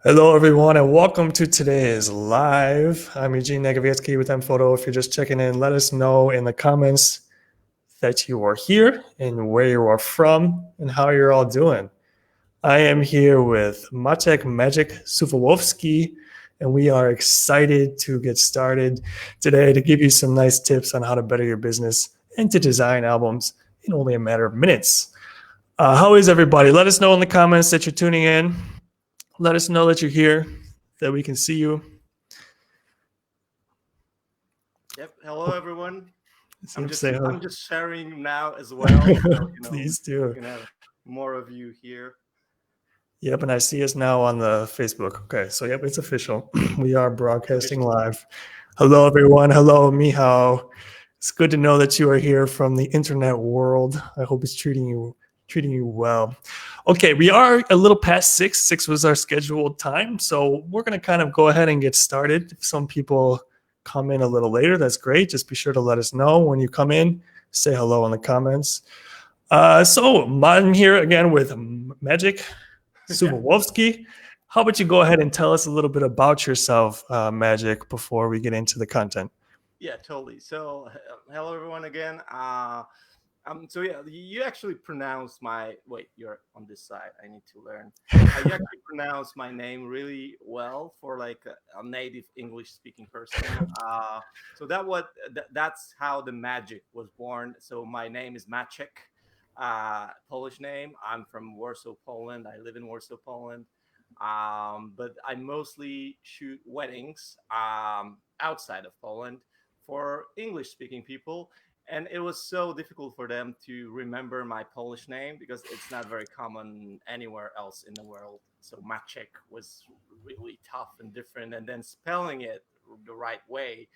Hello, everyone, and welcome to today's live. I'm Eugene Negowiecki with MPhoto. If you're just checking in, let us know in the comments that you are here and where you are from and how you're all doing. I am here with Maciej Magic Suwalowski, and we are excited to get started today to give you some nice tips on how to better your business and to design albums in only a matter of minutes. How is everybody? Let us know in the comments that you're tuning in. Let us know that you're here, that we can see you. Yep. Hello, everyone. I'm Say hello. just sharing now as well. So, Please do. we can have more of you here. Yep, and I see us now on the Facebook. Okay, so yep, it's official. We are broadcasting live. Hello, everyone. Hello, Mihao. It's good to know that you are here from the internet world. I hope it's treating you well. Okay, we are a little past 6. 6 was our scheduled time, so we're going to kind of go ahead and get started. If some people come in a little later, that's great. Just be sure to let us know when you come in. Say hello in the comments. So I'm here again with Magic Suwalowski. How about you go ahead and tell us a little bit about yourself, Magic, before we get into the content? Yeah, totally. So, hello, everyone again. So yeah, you actually pronounce my You're on this side. I need to learn. You actually pronounce my name really well for like a native English speaking person. So that's how the magic was born. So my name is Maciek, Polish name. I'm from Warsaw, Poland. I live in Warsaw, Poland. But I mostly shoot weddings outside of Poland for English speaking people, and it was so difficult for them to remember my Polish name because it's not very common anywhere else in the world. So Maciek was really tough and different, and then spelling it the right way,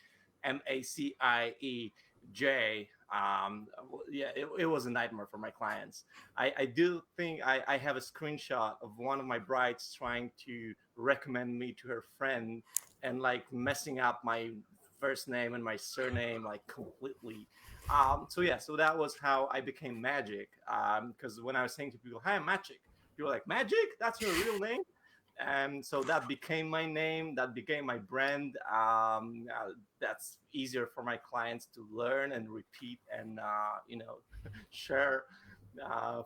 Maciej. Yeah, it was a nightmare for my clients. I do think I have a screenshot of one of my brides trying to recommend me to her friend and like messing up my first name and my surname like completely. So that was how I became Magic. Because when I was saying to people, "Hi, I'm Magic," people were like, "Magic? That's your real name?" And so that became my name. That became my brand. That's easier for my clients to learn and repeat and share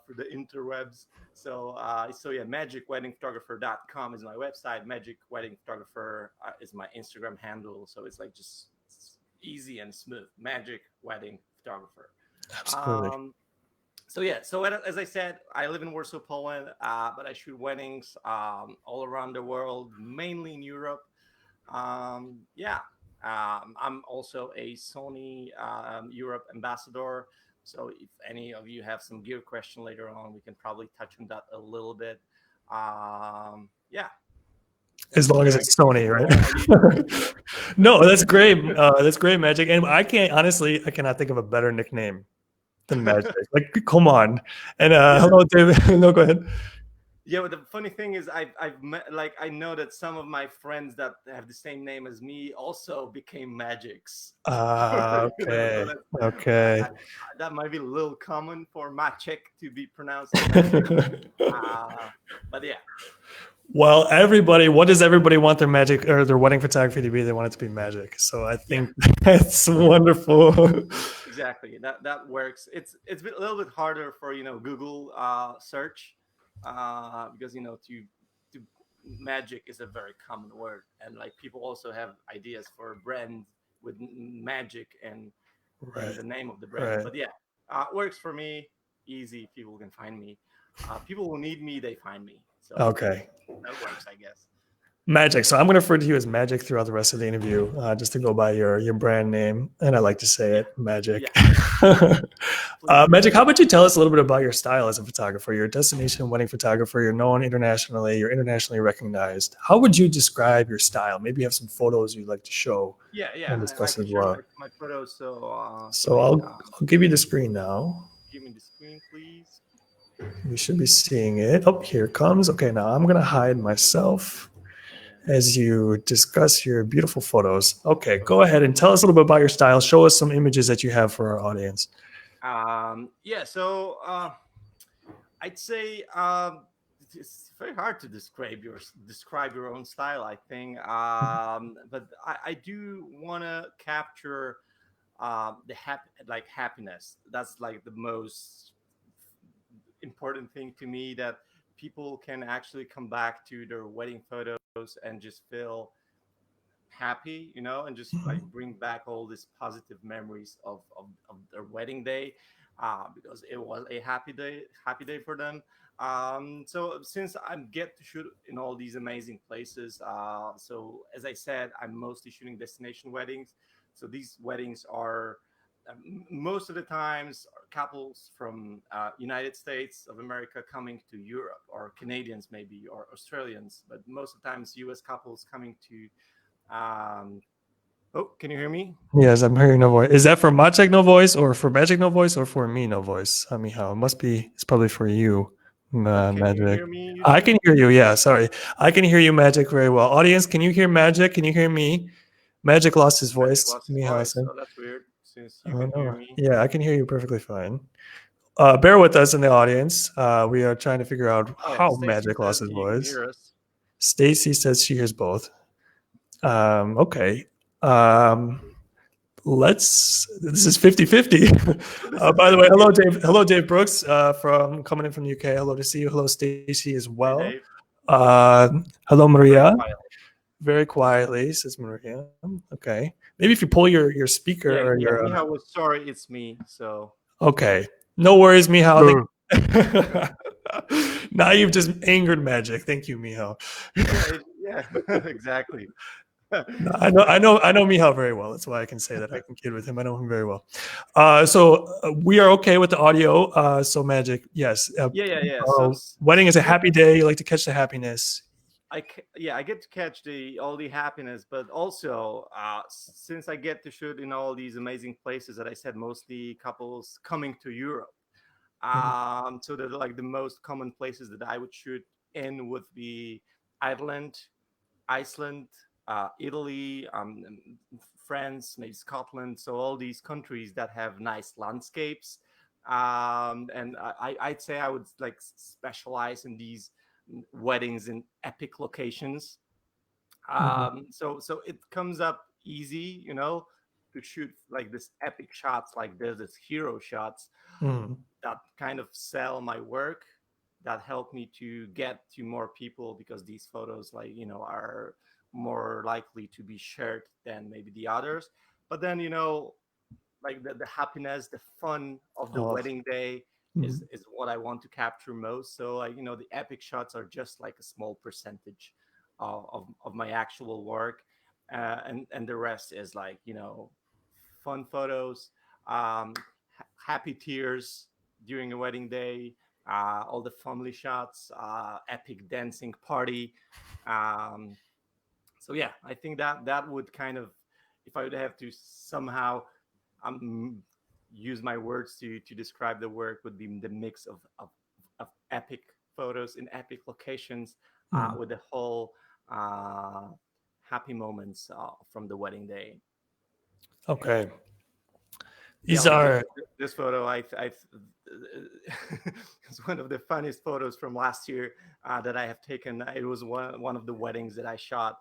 for the interwebs. So yeah, magicweddingphotographer.com is my website. Magic Wedding Photographer is my Instagram handle. So it's like just easy and smooth. Magic Wedding Photographer. Absolutely. So as I said, I live in Warsaw, Poland, but I shoot weddings all around the world, mainly in Europe. I'm also a Sony Europe ambassador. So if any of you have some gear question later on, we can probably touch on that a little bit. Yeah. As long as it's Sony, right? No, that's great. That's great, Magic. And I cannot think of a better nickname than Magic. Like, come on. And hello, David. No, go ahead. Yeah, but the funny thing is, I've met, like, I know that some of my friends that have the same name as me also became Magics. Okay. So Okay. that might be a little common for Maciek to be pronounced Magic. But yeah. Well, what does everybody want their magic or their wedding photography to be? They want it to be magic. So I think that's wonderful. Exactly. That works. It's a little bit harder for Google search because to magic is a very common word, and like people also have ideas for brands with magic and Right. the name of the brand. Right. But yeah, works for me. Easy. People can find me. People who need me, they find me. So Okay. that works, I guess. Magic. So I'm going to refer to you as Magic throughout the rest of the interview, just to go by your brand name, and I like to say it, Magic. Yeah. Magic, how about you tell us a little bit about your style as a photographer? You're a destination wedding photographer. You're known internationally. You're internationally recognized. How would you describe your style? Maybe you have some photos you'd like to show. Yeah. And I discuss can as share well. my photos. So I'll give you the screen now. Give me the screen, please. You should be seeing it. Oh, here it comes. Okay, now I'm going to hide myself as you discuss your beautiful photos. Okay, go ahead and tell us a little bit about your style. Show us some images that you have for our audience. Yeah, so I'd say it's very hard to describe your own style, I think. But I do want to capture like happiness. That's like the most important thing to me, that people can actually come back to their wedding photos and just feel happy, and just like bring back all these positive memories of their wedding day, because it was a happy day for them. So since I get to shoot in all these amazing places, so as I said, I'm mostly shooting destination weddings. So these weddings are most of the times are couples from United States of America coming to Europe, or Canadians maybe, or Australians, but most of the times US couples coming to oh, can you hear me? Yes, I'm hearing no voice. Is that for Maciek no voice, or for Magic no voice, or for me no voice? It must be. It's probably for you, Can you Magic. hear me, I Eugene? can hear you. Yeah, sorry. I can hear you, Magic, very well. Audience, can you hear Magic? Can you hear me? Magic lost his Magic voice. lost his Mihao voice. said. Oh, that's weird, since you Oh can hear no. me. Yeah, I can hear you perfectly fine. Bear with us in the audience. We are trying to figure out Oh, how Stacy Magic lost says his you can voice. hear us. Stacy says she hears both. Okay. Um, this is 50-50. So this is By the way, 50 hello 50. Dave. Hello Dave Brooks, from coming in from the UK. Hello to see you. Hello Stacy as Hey, well. Dave. Hello Very Maria. quiet. Very quietly says Maria. Okay, maybe if you pull your speaker Yeah, or yeah. your Miha was sorry. It's me. So okay, no worries, Mihao. Brr. Now you've just angered Magic. Thank you, Mihao. yeah, exactly. No, I know Mihao very well. That's why I can say that. I can kid with him. I know him very well. We are okay with the audio. So Magic, yes. Yeah. So Wedding is a since happy day. You like to catch the happiness. I get to catch the all the happiness, but also since I get to shoot in all these amazing places that I said, mostly couples coming to Europe. So that like the most common places that I would shoot in would be Ireland, Iceland, Italy, France, maybe Scotland. So all these countries that have nice landscapes. And I'd say I would like specialize in these weddings in epic locations. So it comes up easy, to shoot like this epic shots, like there's this hero shots Mm. that kind of sell my work, that help me to get to more people, because these photos, like, are more likely to be shared than maybe the others. But then, like the happiness, the fun of the Oh. wedding day Mm. is what I want to capture most. So like, the epic shots are just like a small percentage of my actual work. And the rest is like, fun photos, um, happy tears during a wedding day, all the family shots, epic dancing party. Um, so yeah, I think that would kind of, if I would have to somehow um, use my words to describe the work, would be the mix of epic photos in epic locations, Mm. with the whole uh, happy moments from the wedding day. Okay. Yeah, These like are this photo, it's one of the funniest photos from last year that I have taken. It was one of the weddings that I shot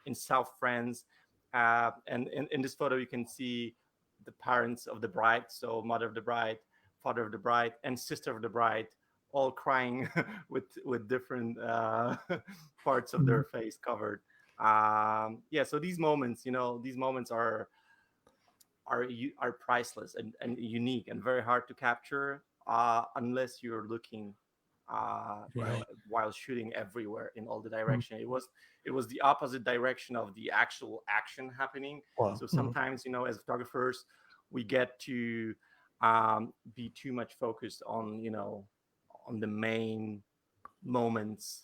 in South France, and in this photo you can see the parents of the bride, so mother of the bride, father of the bride, and sister of the bride, all crying with different parts of their face covered. Yeah, so these moments are priceless and unique and very hard to capture, unless you're looking right. while shooting everywhere in all the direction. It was the opposite direction of the actual action happening. Wow. So sometimes, as photographers, we get to be too much focused on the main moments,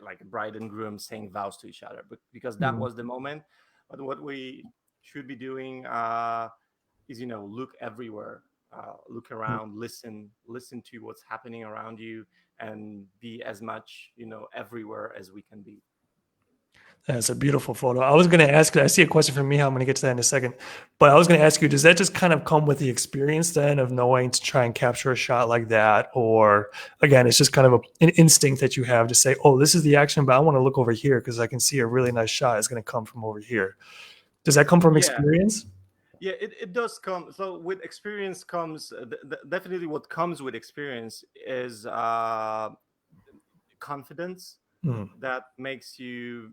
like bride and groom saying vows to each other, but because that Mm. was the moment. But what we should be doing is, look everywhere, look around, listen to what's happening around you, and be as much, everywhere as we can be. That's a beautiful photo. I was going to ask, I see a question from Miha. I'm going to get to that in a second. But I was going to ask you, does that just kind of come with the experience then of knowing to try and capture a shot like that? Or again, it's just kind of an instinct that you have to say, oh, this is the action, but I want to look over here because I can see a really nice shot is going to come from over here. Does that come from Yeah, experience? yeah, it does come. So with experience comes definitely what comes with experience is confidence Mm, that makes you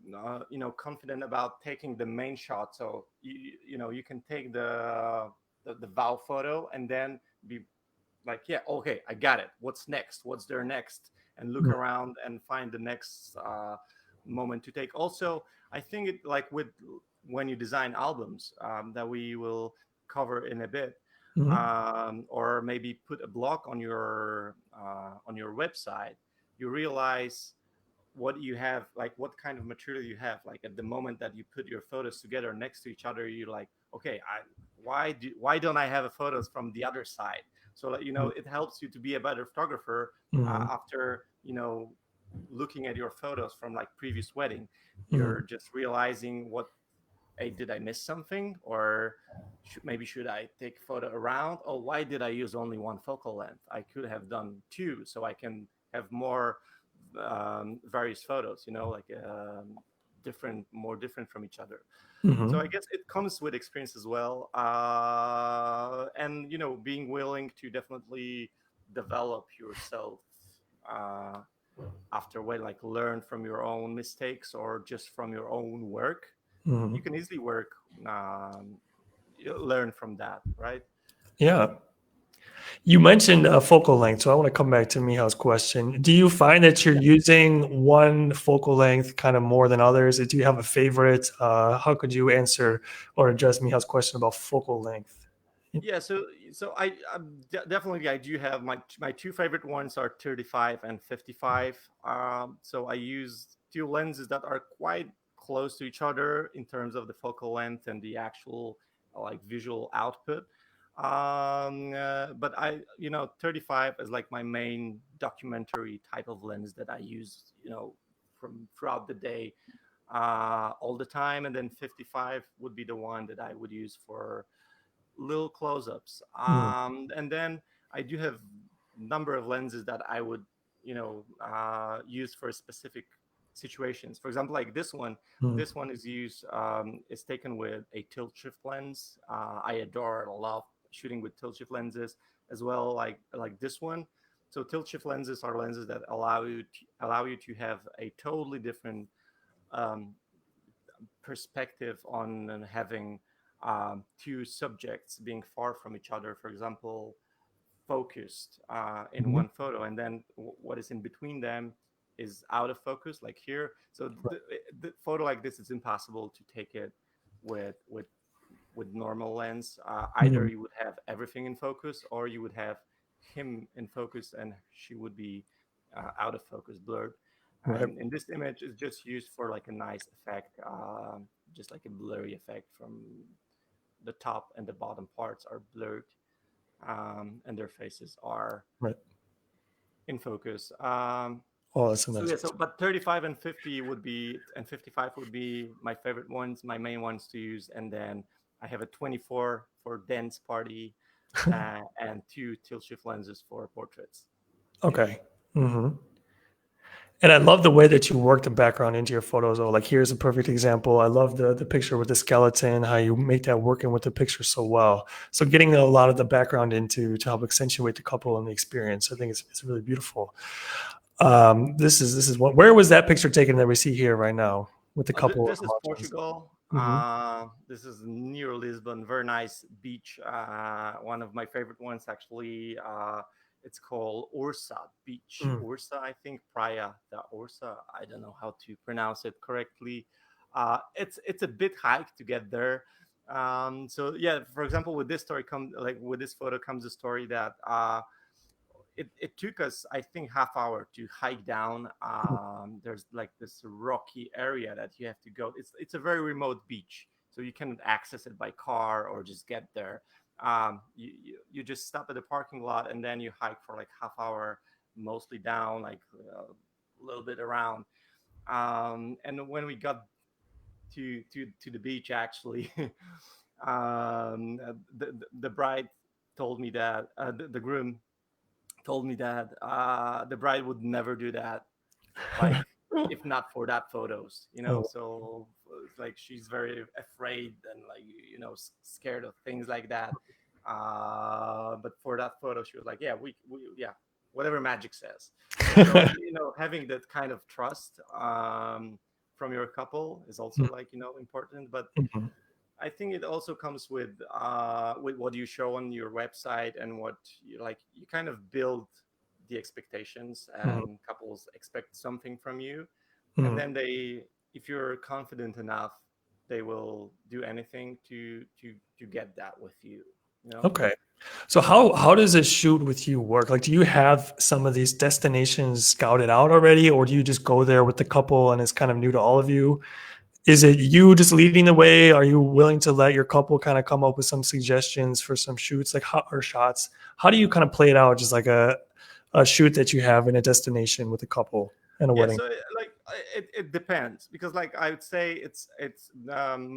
confident about taking the main shot. So you can take the vow photo and then be like, yeah, okay, I got it, what's next, what's there next, and look mm, around and find the next moment to take. Also, I think it, like with when you design albums, that we will cover in a bit, mm, or maybe put a block on your website, you realize what you have, like what kind of material you have. Like at the moment that you put your photos together next to each other, you're like, okay, why don't I have a photos from the other side? So that it helps you to be a better photographer mm, after looking at your photos from like previous wedding. mm, You're just realizing what, hey, did I miss something, or should I take photo around? Oh, why did I use only one focal length? I could have done two, so I can have more various photos. Like more different from each other. So mm, I guess it comes with experience as well, and being willing to definitely develop yourself uh, afterward, like learn from your own mistakes or just from your own work. You mm. can easily um, learn from that, right? Yeah. You mentioned focal length, so I want to come back to Mihal's question. Do you find that you're Yeah. using one focal length kind of more than others? Do you have a favorite? How could you answer or address Mihal's question about focal length? Yeah, so definitely I do have my two favorite ones are 35 and 55. So I use two lenses that are quite close to each other in terms of the focal length and the actual like visual output. But 35 is like my main documentary type of lens that I use, from throughout the day, all the time, and then 55 would be the one that I would use for little close-ups. Mm, And then I do have number of lenses that I would use for specific situations. For example, like this one. mm, This one is used is taken with a tilt shift lens. I adore it. I love shooting with tilt shift lenses as well, like this one. So tilt shift lenses are lenses that allow you to have a totally different um, perspective on having two subjects being far from each other, for example, focused in mhm. one photo, and then what is in between them is out of focus, like here. So the photo like this is impossible to take it with normal lens. Either Mm, you would have everything in focus, or you would have him in focus and she would be out of focus, blurred. right. And in this image is just used for like a nice effect, just like a blurry effect from the top and the bottom parts are blurred, and their faces are Right. in focus. Oh, that's a So nice yeah, answer. but 35 and 50 would be, and 55 would be my favorite ones, my main ones to use. And then I have a 24 for dance party, and two tilt shift lenses for portraits. Okay. Hmm. And I love the way that you work the background into your photos. Oh, like here's a perfect example. I love the picture with the skeleton, how you make that working with the picture so well. So getting a lot of the background into to help accentuate the couple and the experience, I think it's really beautiful. This is what. Where was that picture taken that we see here right now with the couple on This the is mountains? Portugal. Hmm. This is near Lisbon. Very nice beach. One of my favorite ones, actually. It's called Ursa Beach. Mm, Ursa, I think, Praia da Ursa. I don't know how to pronounce it correctly. It's a bit hike to get there. So yeah, for example, with this story come like with this photo comes a story that it took us, I think, half hour to hike down. mm, There's like this rocky area that you have to go. It's a very remote beach, so you cannot access it by car or just get there. You just stop at the parking lot and then you hike for like half hour, mostly down, like a little bit around. And when we got to the beach actually. The bride told me that the groom told me that the bride would never do that, like if not for that photos, Oh, so it's like she's very afraid and like scared of things like that. But for that photo she was like, yeah, we yeah, whatever magic says. So having that kind of trust from your couple is also like important. But Mhm, I think it also comes with what you show on your website, and what you kind of build the expectations, mhm, and couples expect something from you, and mhm. then if you're confident enough, they will do anything to get that with you. You know? Okay. So how does a shoot with you work? Like, do you have some of these destinations scouted out already, or do you just go there with the couple and it's kind of new to all of you? Is it you just leading the way? Are you willing to let your couple kind of come up with some suggestions for some shoots, like or shots? How do you kind of play it out, just like a shoot that you have in a destination with a couple and a Yeah, wedding? so it depends, because like I would say it's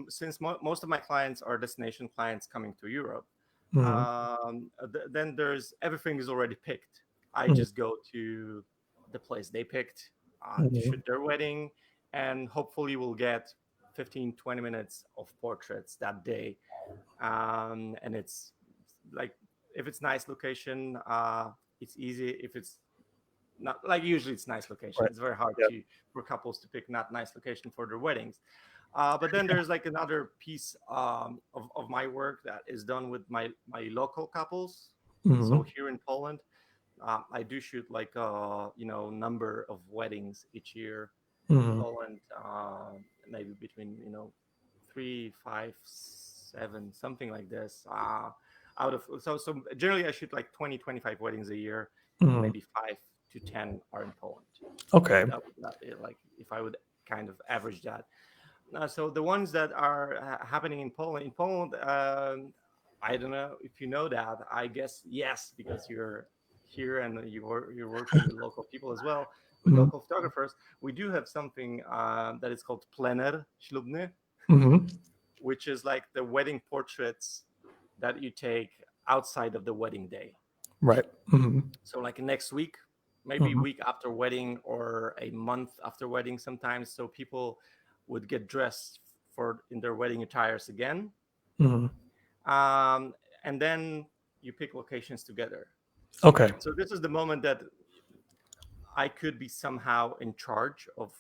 since most of my clients are destination clients coming to Europe. Hmm. Then there's everything is already picked. I Hmm. just go to the place they picked to Hmm. shoot their wedding, and hopefully we'll get 15-20 minutes of portraits that day. And it's like, if it's nice location, it's easy. If it's not, like, usually it's nice location. Right. It's very hard Yeah. to for couples to pick not nice location for their weddings. But then there's like another piece of my work that is done with my local couples. So Hmm. here in Poland, I do shoot like number of weddings each year in Hmm. Poland, maybe between 3, 5, 7, something like this. Out of so generally I shoot like 20-25 weddings a year, and Hmm. maybe 5 to 10 are in Poland. Okay. Like if I would kind of average that. So the ones that are happening in Poland, I don't know if you know that. I guess yes, because you're here and you're working with local people as well, with Hmm. local photographers. We do have something that is called plener ślubny, Hmm. which is like the wedding portraits that you take outside of the wedding day. Right. Hmm. So like next week, maybe a Hmm. week after wedding or a month after wedding sometimes. So people would get dressed for in their wedding attires again. Hmm. um, and then you pick locations together. Okay. So this is the moment that I could be somehow in charge of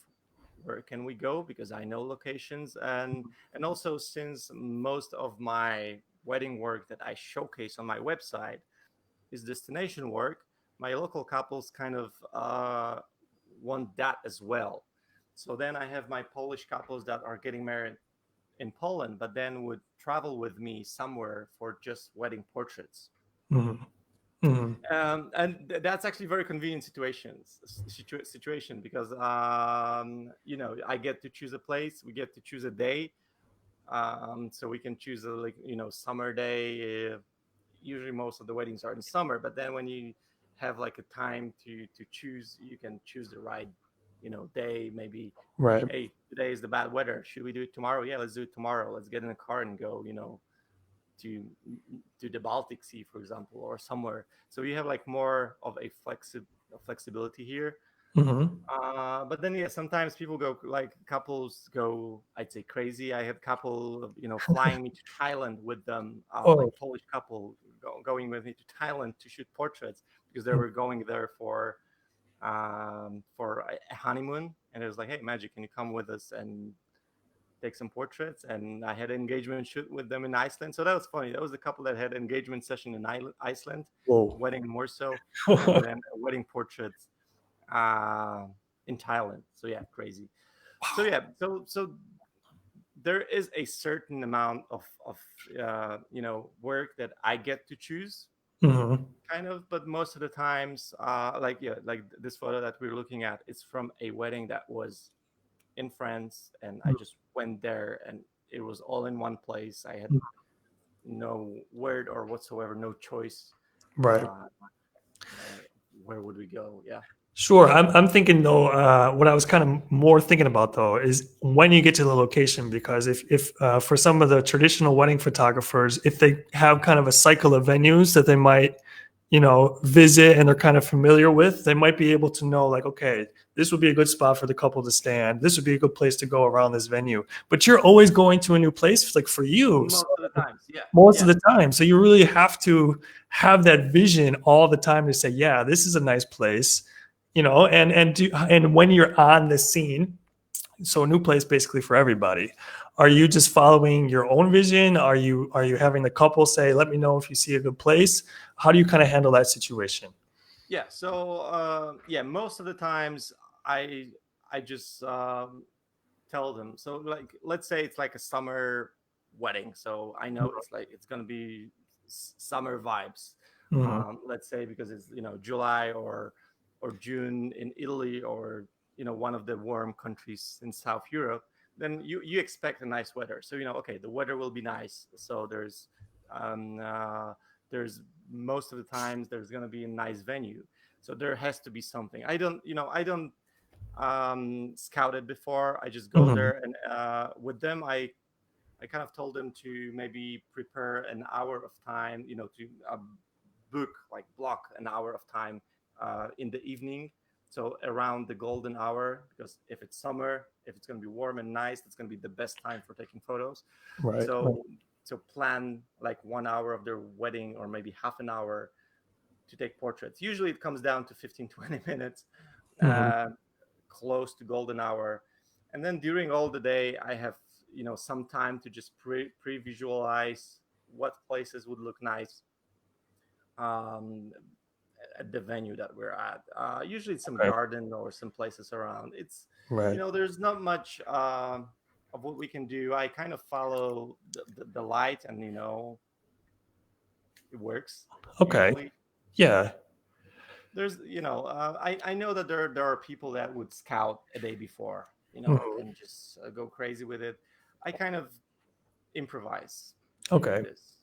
where can we go, because I know locations. And also, since most of my wedding work that I showcase on my website is destination work, my local couples kind of want that as well. So then I have my Polish couples that are getting married in Poland, but then would travel with me somewhere for just wedding portraits. Hmm. Hmm. And that's actually very convenient situation, because I get to choose a place, we get to choose a day. So we can choose a, like, summer day. Usually most of the weddings are in summer, but then when you have like a time to choose, you can choose the right day. Maybe, Right. hey, today is the bad weather, should we do it tomorrow? Yeah, let's do it tomorrow. Let's get in a car and go to to the Baltic Sea, for example, or somewhere. So you have like more of a flexibility here. Hmm. But then, yeah, sometimes people go, like, couples go, I'd say, crazy. I had couple, flying me to Thailand with them, like Oh. Polish couple going with me to Thailand to shoot portraits, because they were going there for a honeymoon. And it was like, hey, Magic, can you come with us and take some portraits? And I had an engagement shoot with them in Iceland. So that was funny. That was the couple that had an engagement session in Iceland, Whoa. wedding more so, and then a wedding portrait uh, in Thailand. So yeah, crazy. So Wow. yeah, so there is a certain amount of work that I get to choose, Hmm. kind of. But most of the times, like, yeah, like this photo that we're looking at, it's from a wedding that was in France, and I just went there, and it was all in one place. I had no word or whatsoever, no choice. Right. Uh, uh, where would we go? Yeah. Sure. I'm thinking though, what I was kind of more thinking about though is when you get to the location, because if for some of the traditional wedding photographers, if they have kind of a cycle of venues that they might, visit and they're kind of familiar with, they might be able to know like, okay, this would be a good spot for the couple to stand. This would be a good place to go around this venue. But you're always going to a new place, like for you, Most of the times, yeah, most yeah. of the time. So you really have to have that vision all the time to say, yeah, this is a nice place, and when you're on the scene, so a new place basically for everybody. Are you just following your own vision? Are you having the couple say, let me know if you see a good place? How do you kind of handle that situation? Yeah. So yeah, most of the times I just tell them. So like, let's say it's like a summer wedding. So I know it's like it's gonna be summer vibes. Mhm. Let's say because it's July or June in Italy, or one of the warm countries in South Europe. Then you expect a nice weather. So okay, the weather will be nice. So um, uh, there's most of the times there's gonna be a nice venue. So there has to be something. I don't scout it before. I just go Mhm. there, and with them, I kind of told them to maybe prepare an hour of time, to book, like block an hour of time in the evening. So around the golden hour, because if it's summer, if it's going to be warm and nice, it's going to be the best time for taking photos. Right. Right. So plan like 1 hour of their wedding, or maybe half an hour to take portraits. Usually it comes down to 15, 20 minutes, Mhm. uh, close to golden hour. And then during all the day, I have, some time to just pre-visualize what places would look nice um, at the venue that we're at. Usually it's some Okay. garden or some places around. Right. There's not much of what we can do. I kind of follow the light, and, it works Okay. usually. Yeah. There's I know that there are people that would scout a day before, Mhm. and just go crazy with it. I kind of improvise with Okay. this.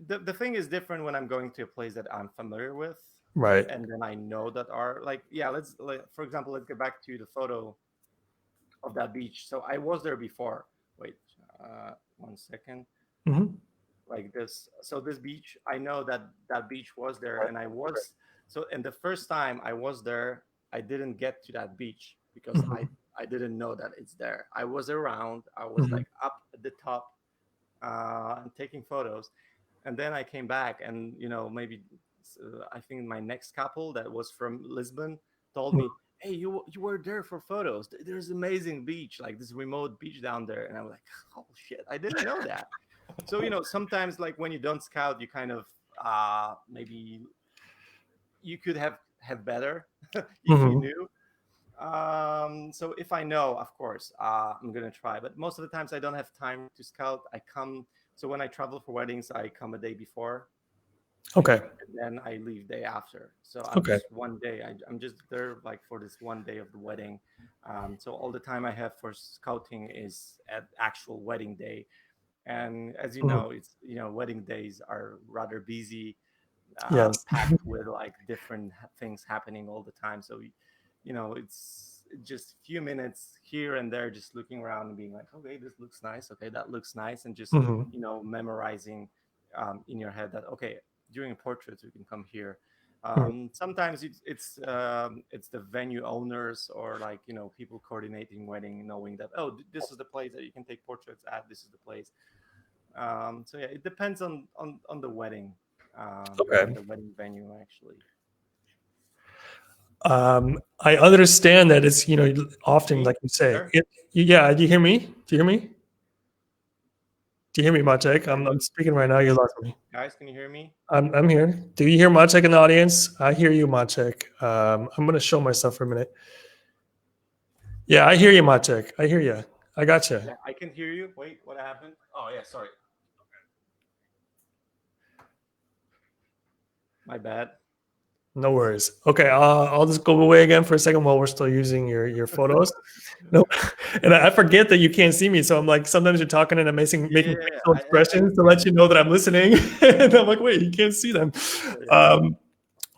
The thing is different when I'm going to a place that I'm familiar with, Right. and then I know that are like, yeah, for example, let's get back to the photo of that beach. So I was there before. Wait, 1 second. Mhm. Like this, so this beach, I know that that beach was there, Right. and I was so and the first time I was there, I didn't get to that beach because I Mhm. I didn't know that it's there. I was around, I was Mhm. like up at the top, and taking photos. And then I came back, and maybe I think my next couple that was from Lisbon told Mhm. me, hey, you were there for photos. There's amazing beach, like this remote beach down there. And I was like, oh shit, I didn't know that. So sometimes, like, when you don't scout, you kind of maybe you could have better if you Mhm. knew. So if I know, of course, I'm gonna try. But most of the times, I don't have time to scout. I come. So when I travel for weddings, I come a day before, Okay. and then I leave day after. So I'm Okay. just one day. I'm just there like for this one day of the wedding. So all the time I have for scouting is at actual wedding day. And as you Mhm. know, it's wedding days are rather busy, Yes. packed with like different things happening all the time. So it's just a few minutes here and there, just looking around and being like, okay, this looks nice, okay, that looks nice, and just Mhm. memorizing in your head that, okay, during portraits we can come here. Mhm. Sometimes it's the venue owners, or like people coordinating wedding, knowing that, oh, this is the place that you can take portraits at, this is the place. So yeah, it depends on the wedding, and Okay. the wedding venue actually. I understand that it's, often, Me? like you say, There? yeah. Do you hear me? Do you hear me? Do you hear me, Maciek? I'm Hello? speaking right now. You lost me. Guys, can you hear me? I'm here. Do you hear Maciek in the audience? I hear you, Maciek. I'm going to show myself for a minute. Yeah, I hear you, Maciek. I hear you. I got you. Yeah, I can hear you. Wait, what happened? Oh yeah, sorry. My bad. No worries. Okay, I'll just go away again for a second while we're still using your photos. No, and I forget that you can't see me, so I'm like, sometimes you're talking and I'm making Yeah, facial expressions to let you know that I'm listening, and I'm like, wait, you can't see them. yeah. Um,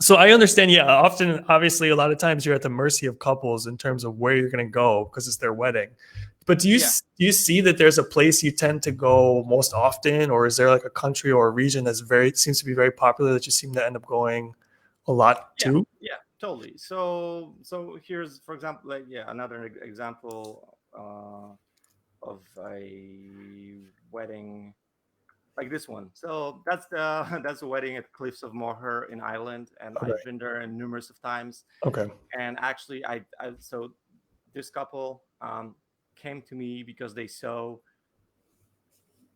So I understand. Yeah, often, obviously, a lot of times you're at the mercy of couples in terms of where you're going to go because it's their wedding. But do Yeah, you see that there's a place you tend to go most often, or is there like a country or a region that's seems to be very popular that you seem to end up going a lot yeah, to? yeah, totally. So here's, for example, like, yeah, another example of a wedding like this one. So that's the that's a wedding at Cliffs of Moher in Ireland, and Okay. I've been there numerous of times. Okay. And actually, I so this couple came to me because they saw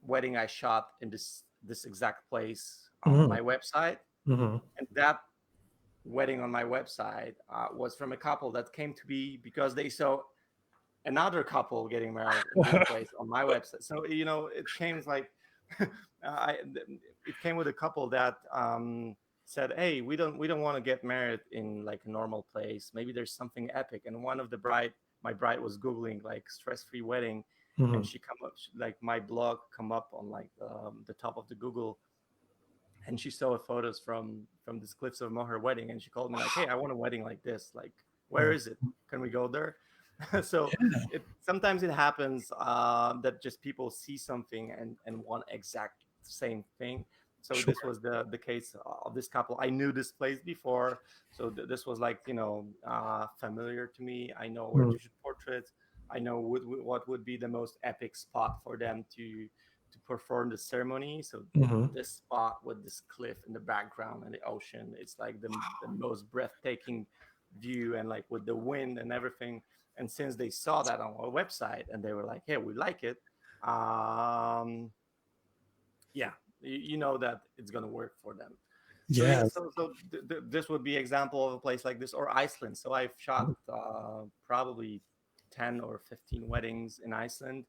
wedding I shot in this exact place on Hmm. my website, Hmm. and that wedding on my website was from a couple that came to me because they saw another couple getting married in this place on my website. So it came like I it came with a couple that said, "Hey, we don't want to get married in like a normal place. Maybe there's something epic." And one of my bride was googling like stress-free wedding, and Hmm. she come up like my blog come up on like the top of the Google, and she saw photos from this Cliffs of Moher wedding, and she called me like, "Hey, I want a wedding like this. Like, where is it? Can we go there?" So it sometimes it happens that just people see something and want exact same thing. So Sure. this was the case of this couple. I knew this place before, so this was like familiar to me. I know where to shoot portraits. I know what would be the most epic spot for them to perform the ceremony. So Mm-hmm. this spot with this cliff in the background and the ocean, it's like the most breathtaking view, and like with the wind and everything. And since they saw that on our website and they were like, "Hey, we like it," yeah, you know that it's gonna work for them. So yeah, Yeah. this would be example of a place like this, or Iceland. So I've shot probably 10 or 15 weddings in Iceland,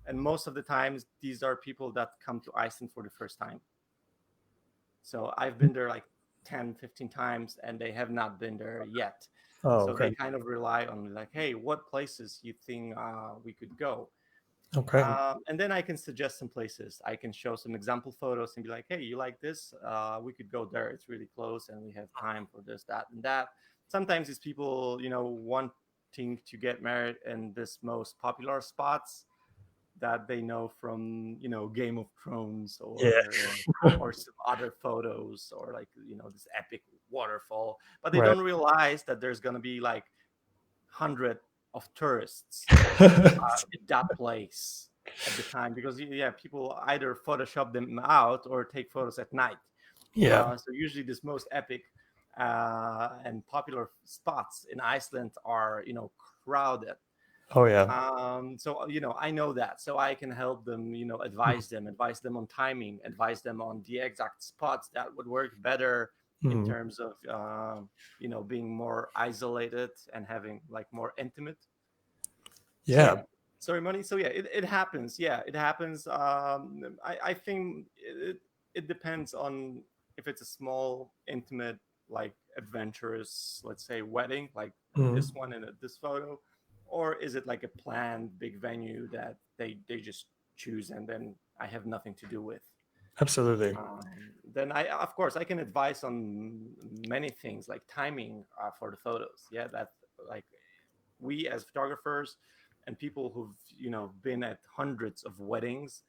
and most of the times these are people that come to Iceland for the first time. So I've been there like 10, 15 times, and they have not been there yet. Oh, So okay. they kind of rely on like, "Hey, what places you think we could go?" Okay. And then I can suggest some places. I can show some example photos and be like, "Hey, you like this? We could go there. It's really close, and we have time for this, that, and that." Sometimes it's people, wanting to get married in this most popular spots that they know from Game of Thrones, Yeah. or some other photos, or like this epic waterfall, but they Right. don't realize that there's going to be like 100 of tourists in that place at the time, because yeah, people either Photoshop them out or take photos at night. Yeah. So usually this most epic and popular spots in Iceland are crowded. Oh, yeah. So I know that, so I can help them, advise them on timing, advise them on the exact spots that would work better in Mhm. terms of being more isolated and having like more intimate. So Yeah. yeah, ceremony. So yeah, it happens. Yeah, it happens. I think it depends on if it's a small, intimate, like adventurous, let's say wedding, like this Mhm. one in this photo, or is it like a planned big venue that they just choose and then I have nothing to do with. Absolutely. Then I, of course, I can advise on many things like timing for the photos. Yeah, that like we as photographers and people who've been at hundreds of weddings,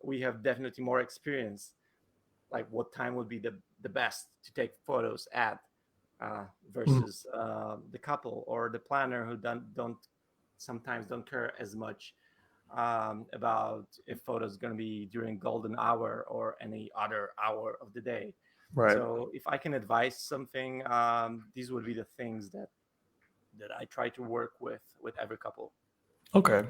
we have definitely more experience. Like what time would be the best to take photos at Mhm. versus the couple or the planner who don't sometimes don't care as much about if photos going to be during golden hour or any other hour of the day. Right. So if I can advise something, these would be the things that I try to work with every couple. Okay.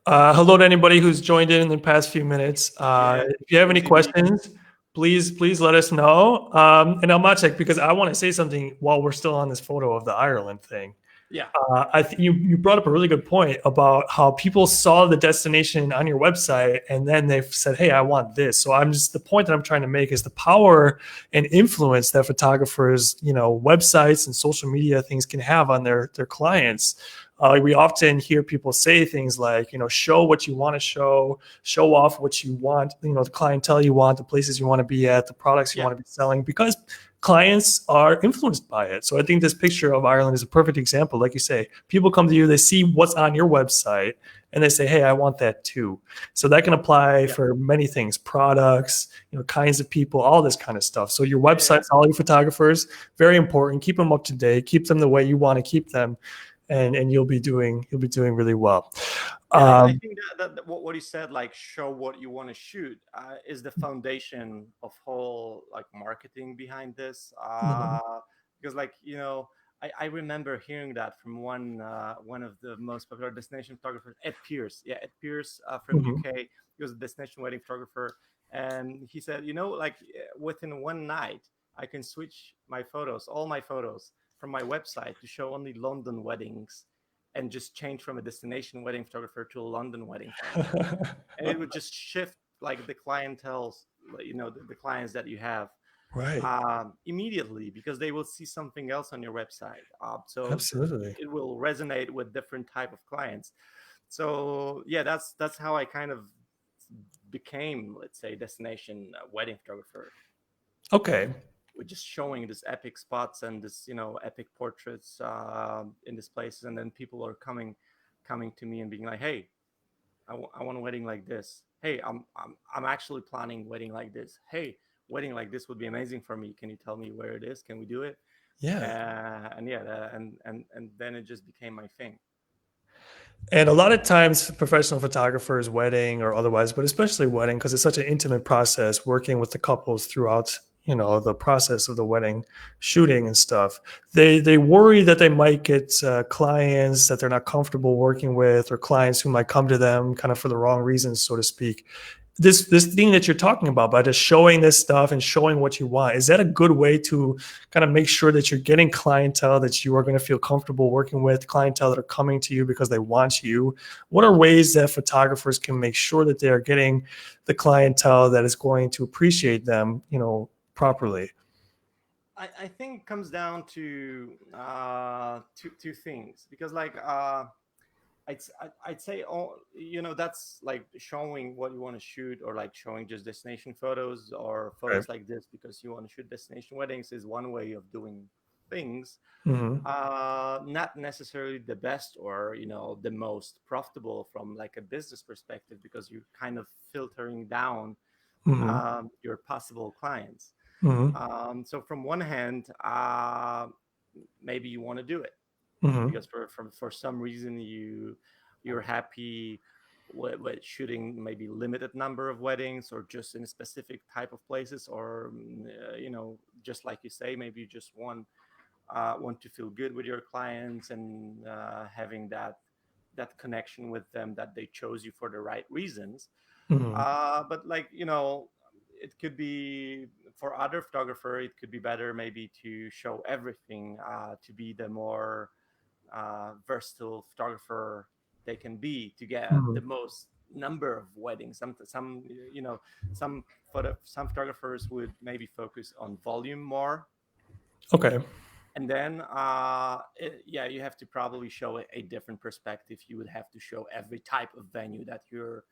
Hello to anybody who's joined in the past few minutes. Yeah, If you have any JCB. questions, please let us know. And I'm Maciej, because I want to say something while we're still on this photo of the Ireland thing. Yeah, I think you brought up a really good point about how people saw the destination on your website and then they've said, "Hey, I want this." So the point that I'm trying to make is the power and influence that photographers, websites and social media things can have on their clients. We often hear people say things like, show what you want to show off what you want, the clientele you want, the places you want to be at, the products you yeah, want to be selling, because clients are influenced by it. So I think this picture of Ireland is a perfect example. Like you say, people come to you, they see what's on your website, and they say, hey, I want that too. So that can apply for many things, products, kinds of people, all this kind of stuff. So your websites, all your photographers, very important. Keep them up to date, keep them the way you want to keep them, and you'll be doing really well. I think that what you said, like show what you want to shoot, is the foundation of whole like marketing behind this. Because like I remember hearing that from one of the most popular destination photographers, Ed Pierce. Yeah, Ed Pierce from UK. He was a destination wedding photographer, and he said, like within one night, I can switch my photos, all my photos, from my website to show only London weddings, and just change from a destination wedding photographer to a London wedding photographer. And it would just shift like the clientele, the clients that you have, immediately, because they will see something else on your website. So Absolutely. it will resonate with different type of clients. So yeah, that's how I kind of became, let's say, destination wedding photographer. Okay. With just showing these epic spots and this epic portraits in these places, and then people are coming to me and being like, hey, I want a wedding like this. Hey, I'm actually planning wedding like this. Hey, wedding like this would be amazing for me. Can you tell me where it is? Can we do it? And then it just became my thing. And a lot of times professional photographers, wedding or otherwise, but especially wedding, because it's such an intimate process, working with the couples throughout the process of the wedding shooting and stuff, they worry that they might get clients that they're not comfortable working with, or clients who might come to them kind of for the wrong reasons, so to speak. This thing that you're talking about, by just showing this stuff and showing what you want, is that a good way to kind of make sure that you're getting clientele that you are going to feel comfortable working with, clientele that are coming to you because they want you? What are ways that photographers can make sure that they are getting the clientele that is going to appreciate them, properly? I think it comes down to two things, because like I'd say, that's like showing what you want to shoot, or like showing just destination photos or photos like this because you want to shoot destination weddings, is one way of doing things. Not necessarily the best, or the most profitable from like a business perspective, because you're kind of filtering down your possible clients. So from one hand, maybe you want to do it because for some reason you're happy with shooting maybe limited number of weddings, or just in a specific type of places, or just like you say, maybe you just want to feel good with your clients, and having that connection with them, that they chose you for the right reasons. But like it could be, for other photographer, it could be better maybe to show everything, to be the more versatile photographer they can be, to get the most number of weddings. Some photographers would maybe focus on volume more. Okay. And then you have to probably show a different perspective. You would have to show every type of venue that you're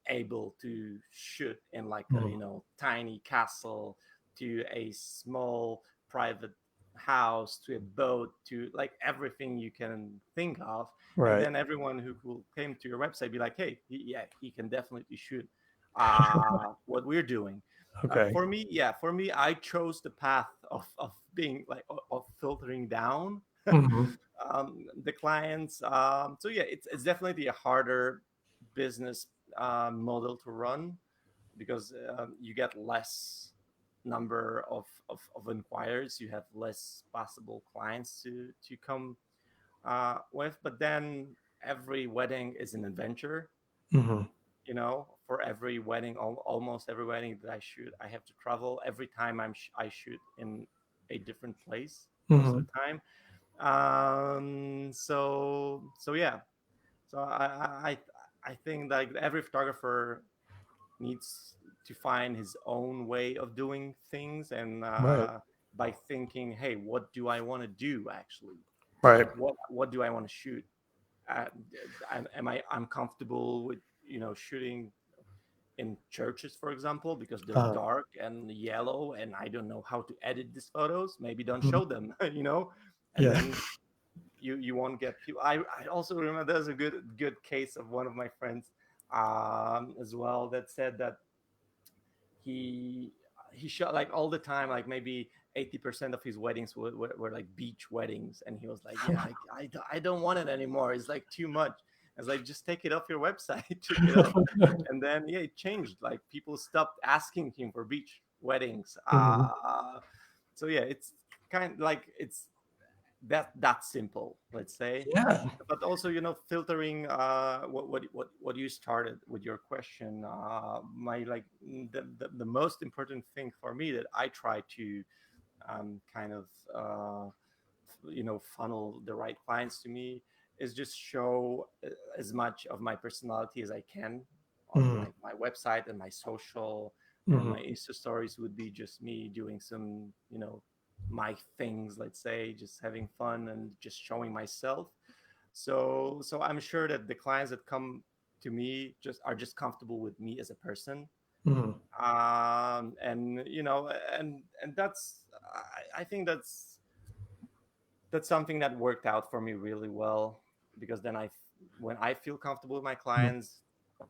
able to shoot in, like a tiny castle, to a small private house, to a boat, to like everything you can think of. And then everyone who came to your website be like, hey, he can definitely shoot what we're doing. For me, I chose the path of being like of filtering down the clients. So yeah, it's definitely a harder business model to run, because you get less number of inquiries, you have less possible clients to come with. But then every wedding is an adventure. For every wedding, almost every wedding that I shoot, I have to travel. Every time I shoot in a different place most of the time. So yeah. So I think like every photographer needs to find his own way of doing things, and by thinking, hey, what do I want to do actually? Like what do I want to shoot? I'm comfortable with shooting in churches, for example, because they're Uh, dark and yellow, and I don't know how to edit these photos. Maybe don't mhm. show them, you know, and Yeah. then you won't get people. I also remember there's a good case of one of my friends as well that said that he he shot like all the time, like maybe 80% of his weddings were like beach weddings, and he was like, yeah, I don't want it anymore, it's like too much. It's like, just take it off your website, took it off. And then yeah, it changed, like people stopped asking him for beach weddings. Mhm. So yeah, it's kind of like it's that simple, let's say. Yeah. But also, filtering what you started with your question. My like the most important thing for me that I try to kind of funnel the right clients to me is just show as much of my personality as I can on Mhm. like my website and my social. My Mhm. Insta stories would be just me doing some my things, let's say, just having fun and just showing myself. So I'm sure that the clients that come to me just are just comfortable with me as a person. Mhm. And and I think that's something that worked out for me really well, because then when I feel comfortable with my Mhm. clients,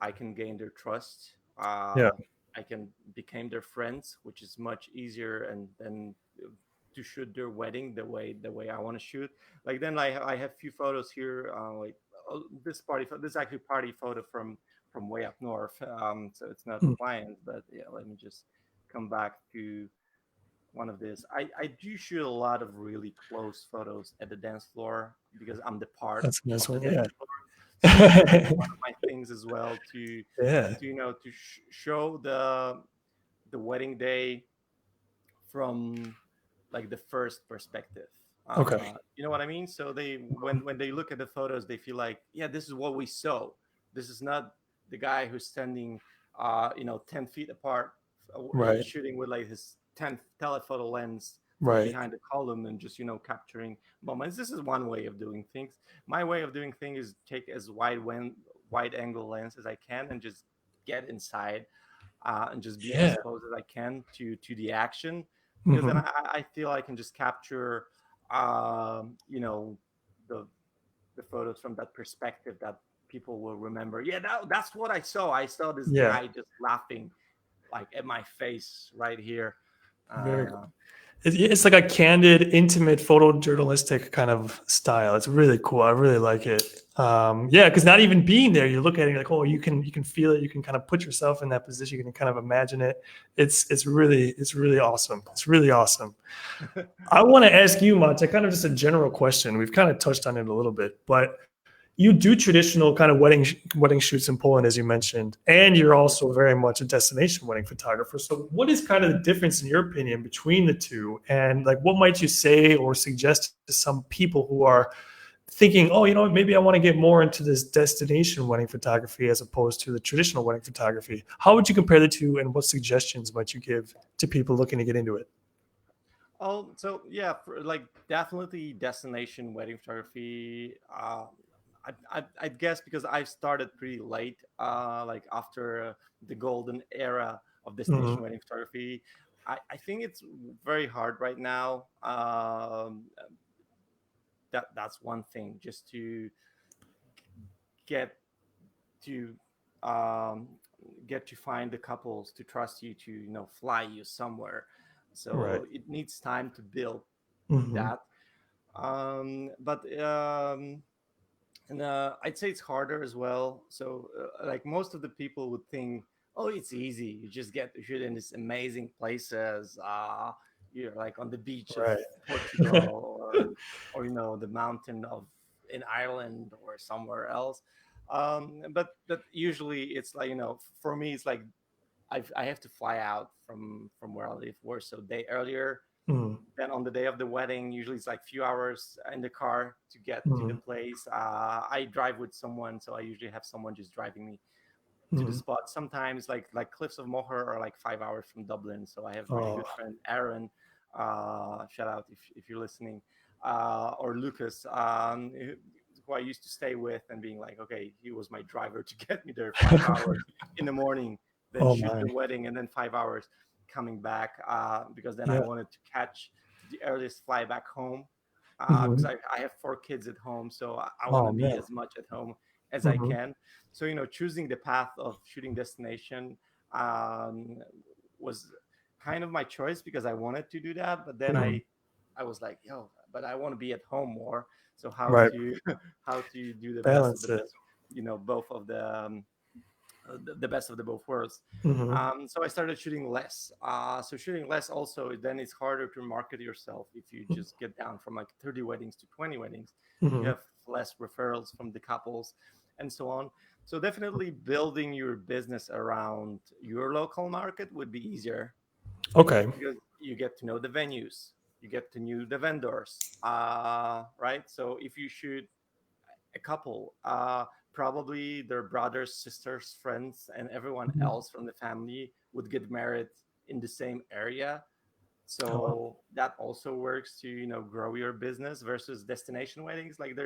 I can gain their trust. Yeah. I can become their friends, which is much easier, and then to shoot their wedding the way I want to shoot. Like then I have few photos here, like this is actually party photo from way up north. So it's not Mhm. client, but yeah, let me just come back to one of this. I do shoot a lot of really close photos at the dance floor because I'm the part That's a nice of the one. dance Yeah. floor. So it's kind of one of my things as well Yeah. to show the wedding day from like the first perspective. Okay. You know what I mean? So they when they look at the photos, they feel like, yeah, this is what we saw. This is not the guy who's standing 10 feet apart, Right. shooting with like his 10th telephoto lens from Right. behind the column and just capturing moments. This is one way of doing things. My way of doing things is take as wide angle lens as I can and just get inside, and just be as Yeah. close as I can to the action, because then Mhm. I feel I can just capture the the photos from that perspective that people will remember. Yeah, that's what I saw. I saw this Yeah. guy just laughing like at my face right here. Very Uh, It's like a candid, intimate photojournalistic kind of style. It's really cool. I really like it. Yeah, because not even being there, you look at it, you're like, oh, you can feel it. You can kind of put yourself in that position. You can kind of imagine it. It's really awesome. It's really awesome. I want to ask you, Mate, kind of just a general question. We've kind of touched on it a little bit, but you do traditional kind of wedding shoots in Poland, as you mentioned, and you're also very much a destination wedding photographer. So, what is kind of the difference, in your opinion, between the two? And like, what might you say or suggest to some people who are thinking, oh, maybe I want to get more into this destination wedding photography as opposed to the traditional wedding photography? How would you compare the two, and what suggestions might you give to people looking to get into it? oh, so yeah, for, like definitely destination wedding photography. I guess because I started pretty late, like after the golden era of Hmm. destination wedding photography. I think it's very hard right now. That's one thing, just to get to um, get to find the couples to trust you to fly you somewhere. Right. So it needs time to build Hmm. that. But and I'd say it's harder as well. So like most of the people would think, oh, it's easy, you just get to shoot in these amazing places, you're like on the beach of Right. Portugal, or the mountain of in Ireland or somewhere else. But usually it's like, for me it's like I have to fly out from where I live, Warsaw, day earlier. Mm, Then on the day of the wedding, usually it's like few hours in the car to get to the mm, place. I drive with someone, so I usually have someone just driving me to the mm. spot. Sometimes like Cliffs of Moher are like 5 hours from Dublin, so I have really Oh, good friend Aaron. Shout out if you're listening, or Lucas, who I used to stay with, and being like, okay, he was my driver to get me there 5 hours in the morning then Oh shoot my. the wedding, and then 5 hours coming back, because then I Yeah. wanted to catch the earliest fly back home, because Hmm. I have 4 kids at home, so I want Oh to be man. as much at home as I Hmm. can. So choosing the path of shooting destination um, was kind of my choice because I wanted to do that. But then Hmm. I was like, yo, but I want to be at home more. So how Right. to how to do the best of the Balance it. best, both of the best of the both worlds. Hmm. So I started shooting less. So shooting less also, then it's harder to market yourself if you just get down from like 30 weddings to 20 weddings. You Hmm. have less referrals from the couples and so on. So definitely building your business around your local market would be easier Okay. because you get to know the venues, you get to know the vendors, right? So if you shoot a couple, probably their brothers, sisters, friends, and everyone Mhm. else from the family would get married in the same area. Oh, So that also works to grow your business versus destination weddings. Like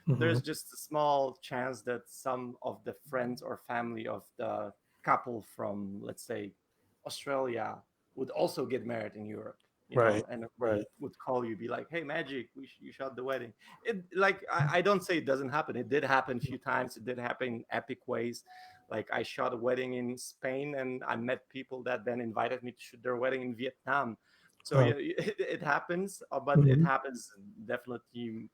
mhm. there's just a small chance that some of the friends or family of the couple from, let's say, Australia would also get married in Europe, Right. and Right. would call you, be like, "Hey, Magic, you shot the wedding." It like I don't say it doesn't happen. It did happen a few times. It did happen in epic ways. Like I shot a wedding in Spain, and I met people that then invited me to shoot their wedding in Vietnam. So Oh, yeah, it happens, but it mhm. happens definitely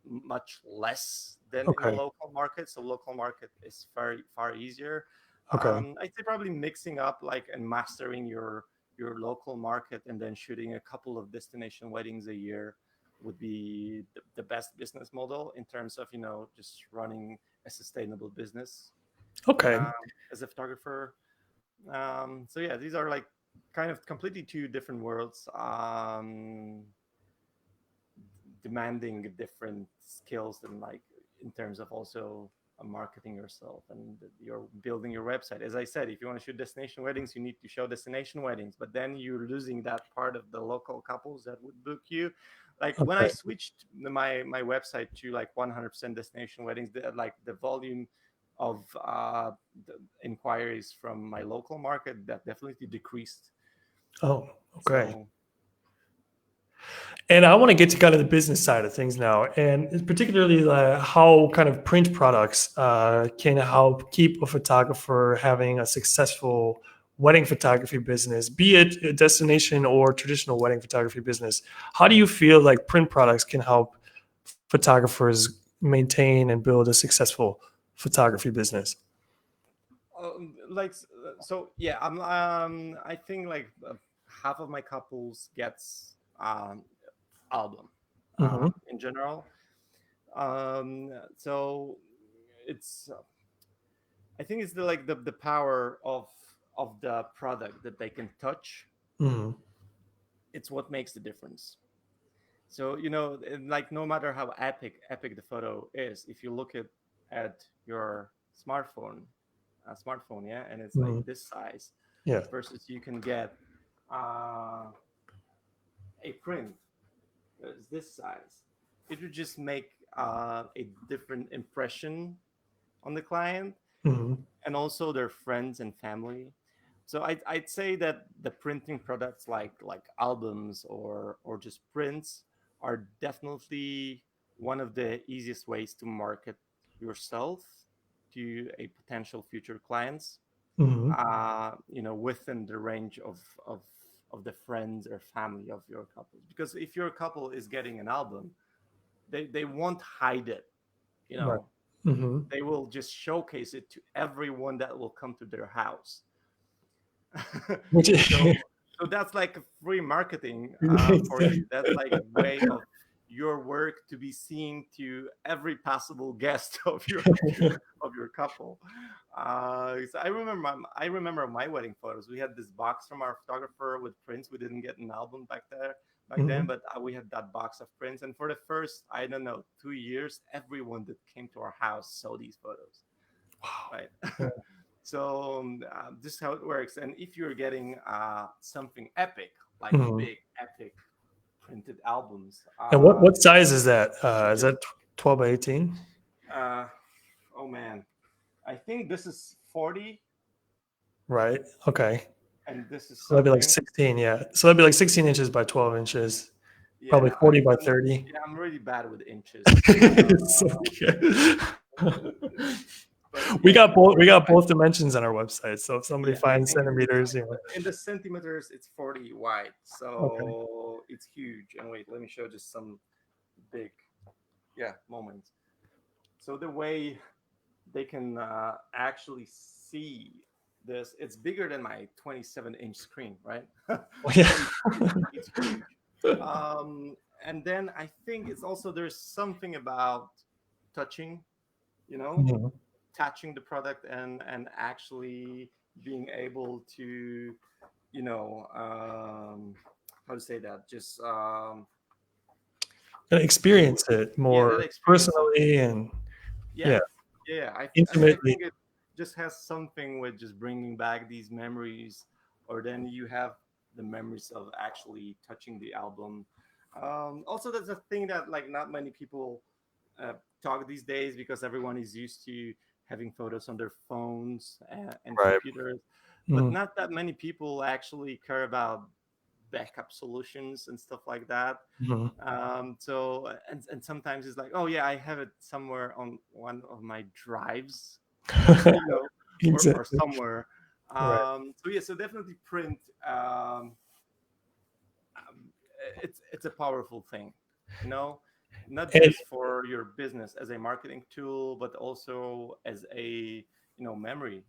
much less than in a Okay. local market. So local market is very far easier. Okay. I'd say probably mixing up like and mastering your local market and then shooting a couple of destination weddings a year would be the best business model in terms of just running a sustainable business Okay. um, as a photographer. So yeah, these are like kind of completely two different worlds. Demanding different skills and like in terms of also marketing yourself and you're building your website. As I said, if you want to shoot destination weddings, you need to show destination weddings, but then you're losing that part of the local couples that would book you. Like when I Okay. switched my website to like 100% destination weddings, like the volume of the inquiries from my local market that definitely decreased. Oh, okay. So And I want to get to kind of the business side of things now, and particularly how kind of print products can help keep a photographer having a successful wedding photography business, be it a destination or traditional wedding photography business. How do you feel like print products can help photographers maintain and build a successful photography business? so yeah, I think like half of my couples gets album Hmm. in general. So it's I think it's the power of the product that they can touch. Hmm. It's what makes the difference. So like no matter how epic the photo is, if you look at your smartphone, a smartphone, yeah, and it's like Hmm. this size Yeah. versus you can get uh, a print that is this size, it would just make a different impression on the client Hmm. and also their friends and family. So I'd say that the printing products like albums or just prints are definitely one of the easiest ways to market yourself to a potential future clients, Hmm. within the range of the friends or family of your couple. Because if your couple is getting an album, they won't hide it. You Right. know, Hmm. they will just showcase it to everyone that will come to their house. Which so so that's like free marketing for you. That's like a way of your work to be seen to every possible guest of your couple. So I remember my wedding photos. We had this box from our photographer with prints. We didn't get an album back then, Mhm. but we had that box of prints. And for the first, I don't know, 2 years, everyone that came to our house saw these photos, Wow. right? Yeah. So this is how it works. And if you're getting something epic, like Mhm. big epic printed albums, And what size is that? you Is just that 12 by 18? uh, oh man, I think this is 40 Right. Okay. And this is So that'd be like something, 16. Yeah. So that'd be like 16 inches by 12 inches, probably yeah, 40 by 30. yeah, I'm really bad with inches. It's so cute. But We yeah, got both. We got both dimensions on our website. So if somebody yeah, finds centimeters, you know. in the centimeters, it's 40 wide, Okay. so it's huge. And wait, let me show just some big, yeah, moments. So the way they can actually see this, it's bigger than my 27-inch screen, right? Well, yeah. So it's huge. And then I think it's also there's something about touching, you know, Mhm. touching the product and actually being able to, you know, how to say that, just Gonna experience it yeah, that more experience of, personally and yeah, yeah, yeah, I intimately. think it just has something with just bringing back these memories, or then you have the memories of actually touching the album. Also, that's a thing that like not many people uh, talk these days, because everyone is used to having photos on their phones and Right. computers, but Mhm. not that many people actually care about backup solutions and stuff like that. Mhm. So and sometimes it's like, oh yeah, I have it somewhere on one of my drives, you know, or Exactly. somewhere. Right. So yeah, so definitely print. Um, it's a powerful thing, you know, not And just for your business as a marketing tool, but also as a, you know, memory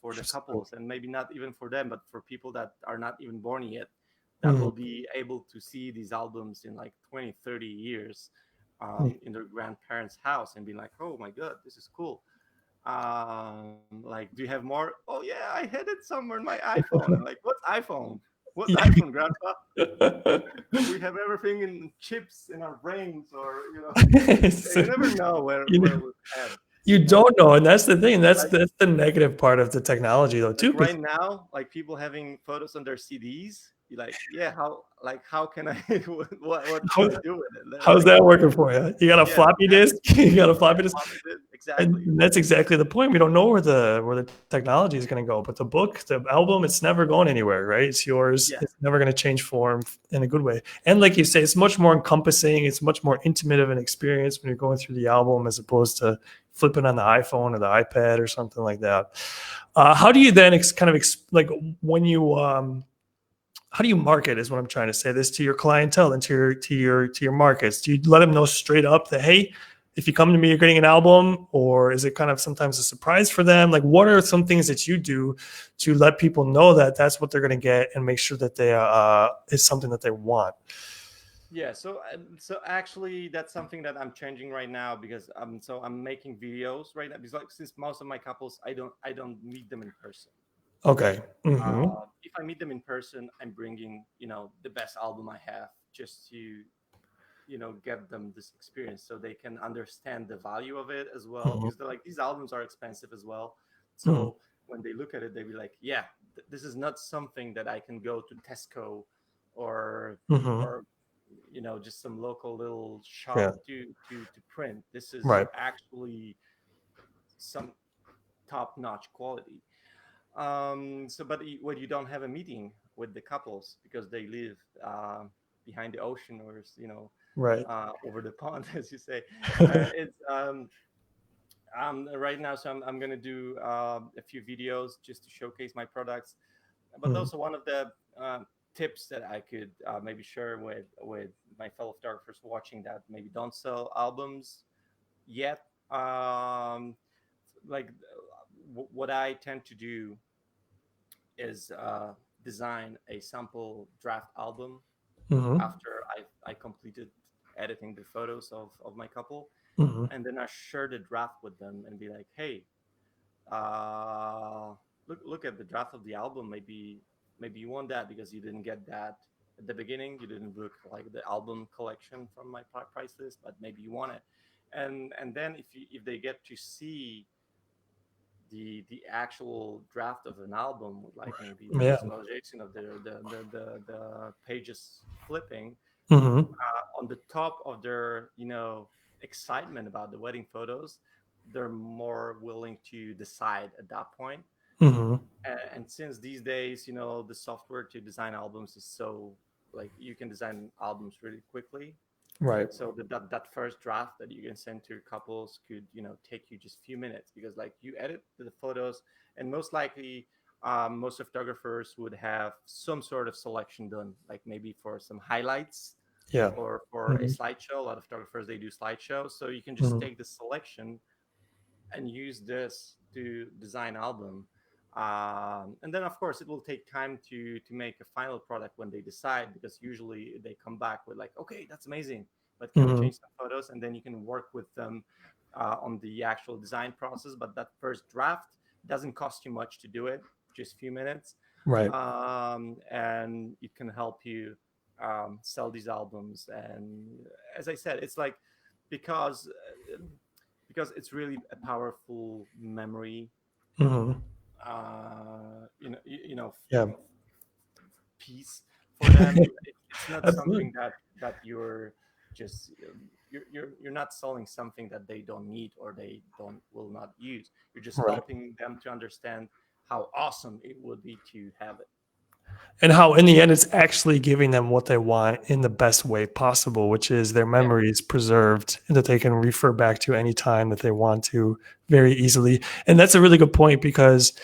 for the so, couples, and maybe not even for them, but for people that are not even born yet, that mhm. will be able to see these albums in like 20, 30 years Mhm. in their grandparents' house and be like, oh my god, this is cool. Like, do you have more? Oh yeah, I had it somewhere in my iPhone. And like, what's iPhone? What's iPhone, grandpa? We have everything in chips in our brains, or you know, So, you never know where you know, we'll head. you You know, don't know, and that's the thing. like That's the negative part of the technology, though, too. like Because right now, like people having photos on their CDs. You're like, yeah, how can I? What can how, I do with it? They're how's like, that working for you? You got a yeah, floppy yeah, disk. You got a yeah, floppy disk. floppy disk, And exactly. that's exactly the point. We don't know where the technology is going to go, but the book, the album, it's never going anywhere, right? It's yours. Yeah, It's never going to change form in a good way. And like you say, it's much more encompassing. It's much more intimate of an experience when you're going through the album as opposed to flipping on the iPhone or the iPad or something like that. How do you then like when you how do you market is what I'm trying to say this to your clientele and to your markets? Do you let them know straight up that, hey, if you come to me you're getting an album, or is it kind of sometimes a surprise for them? Like, what are some things that you do to let people know that that's what they're going to get and make sure that they is something that they want? yeah. So actually, that's something that I'm changing right now, because so I'm making videos right now, because like since most of my couples, I don't meet them in person. Okay. Mm-hmm. If I meet them in person, I'm bringing, you know, the best album I have, just to, you know, get them this experience so they can understand the value of it as well, Mm-hmm. because they're like, these albums are expensive as well. Mm-hmm. So when they look at it, they be like, yeah, this is not something that I can go to Tesco or Mm-hmm. or you know, just some local little Yeah. shop to print. This is Right. actually some top notch quality. So but when you don't have a meeting with the couples because they live behind the ocean, or you know, Right. over the pond, as you say, it's right now. So I'm gonna do a few videos just to showcase my products, but Mhm. also one of the tips that I could maybe share with my fellow photographers watching, that maybe don't sell albums yet. Um, like what I tend to do is design a sample draft album Mhm. after I completed editing the photos of my couple, Mhm. and then I share the draft with them and be like, hey, uh, look at the draft of the album. Maybe you want that because you didn't get that at the beginning. You didn't book like the album collection from my price list, but maybe you want it. And then if they get to see the actual draft of an album, with like maybe the Yeah. visualization of the pages flipping Mhm. on the top of their, you know, excitement about the wedding photos, they're more willing to decide at that point. Hmm. And since these days, the software to design albums is so, like, you can design albums really quickly. Right. So that first draft that you can send to your couples could, take you just a few minutes, because like you edit the photos, and most likely, most photographers would have some sort of selection done, like maybe for some highlights Yeah. or for a Hmm. slideshow. A lot of photographers, they do slideshows, so you can just Hmm. take the selection and use this to design album. And then of course it will take time to make a final product when they decide, because usually they come back with like, okay, that's amazing, but can we Hmm. change some photos? And then you can work with them on the actual design process. But that first draft doesn't cost you much to do it, just a few minutes. Right. And it can help you sell these albums. And as I said, it's like, because because it's really a powerful memory, Hmm. Yeah. piece for them. It's not Absolutely. something that you're just, you're not selling something that they don't need or they don't will not use. You're just Right. helping them to understand how awesome it would be to have it. And how in the end it's actually giving them what they want in the best way possible, which is their Yeah, memories preserved and that they can refer back to any time that they want to very easily. And that's a really good point, because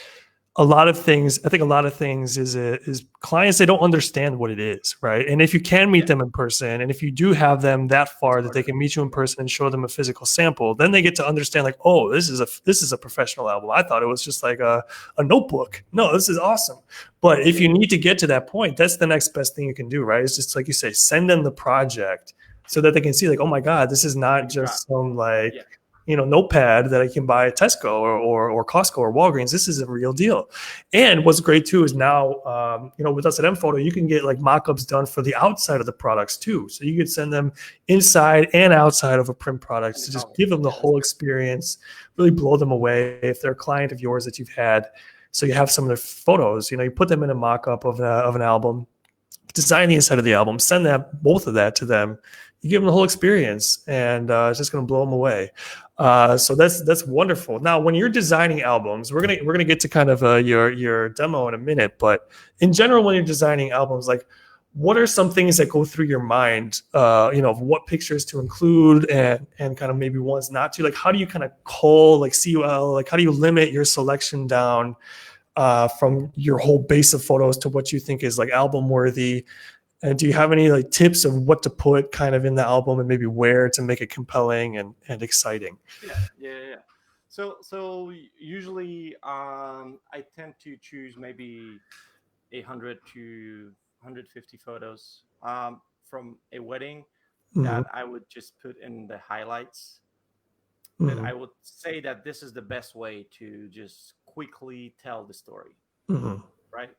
a lot of things, I think a lot of things is clients, they don't understand what it is, right? And if you can meet yeah, them in person, and if you do have them that it's far that they harder. can meet you in person and show them a physical sample, then they get to understand like, oh, this is a professional album. I thought it was just like a notebook. No, this is awesome. But if Yeah, you need to get to that point, that's the next best thing you can do, right? It's just like you say, send them the project so that they can see like, oh my God, this is not big draft. just some Yeah, like, notepad that I can buy at Tesco or Costco or Walgreens. This is a real deal. And what's great too is now, with us at M Photo, you can get like mock-ups done for the outside of the products too. So you could send them inside and outside of a print product and the to just cover. give them the Yeah, that's whole great. experience, really blow them away. If they're a client of yours that you've had, so you have some of their photos, you put them in a mock-up of an album, design the inside of the album, send that both of that to them. You give them the whole experience, and it's just going to blow them away. So that's wonderful. Now, when you're designing albums, we're gonna get to kind of your demo in a minute, but in general, when you're designing albums, like what are some things that go through your mind? Of what pictures to include and kind of maybe ones not to. Like, how do you kind of cull, like CUL, like how do you limit your selection down from your whole base of photos to what you think is like album worthy? And do you have any like tips of what to put kind of in the album and maybe where to make it compelling and exciting? Yeah, yeah, yeah, yeah. So usually, I tend to choose maybe 100 to 150 photos from a wedding Hmm. that I would just put in the highlights, that Hmm. I would say that this is the best way to just quickly tell the story, Hmm. right?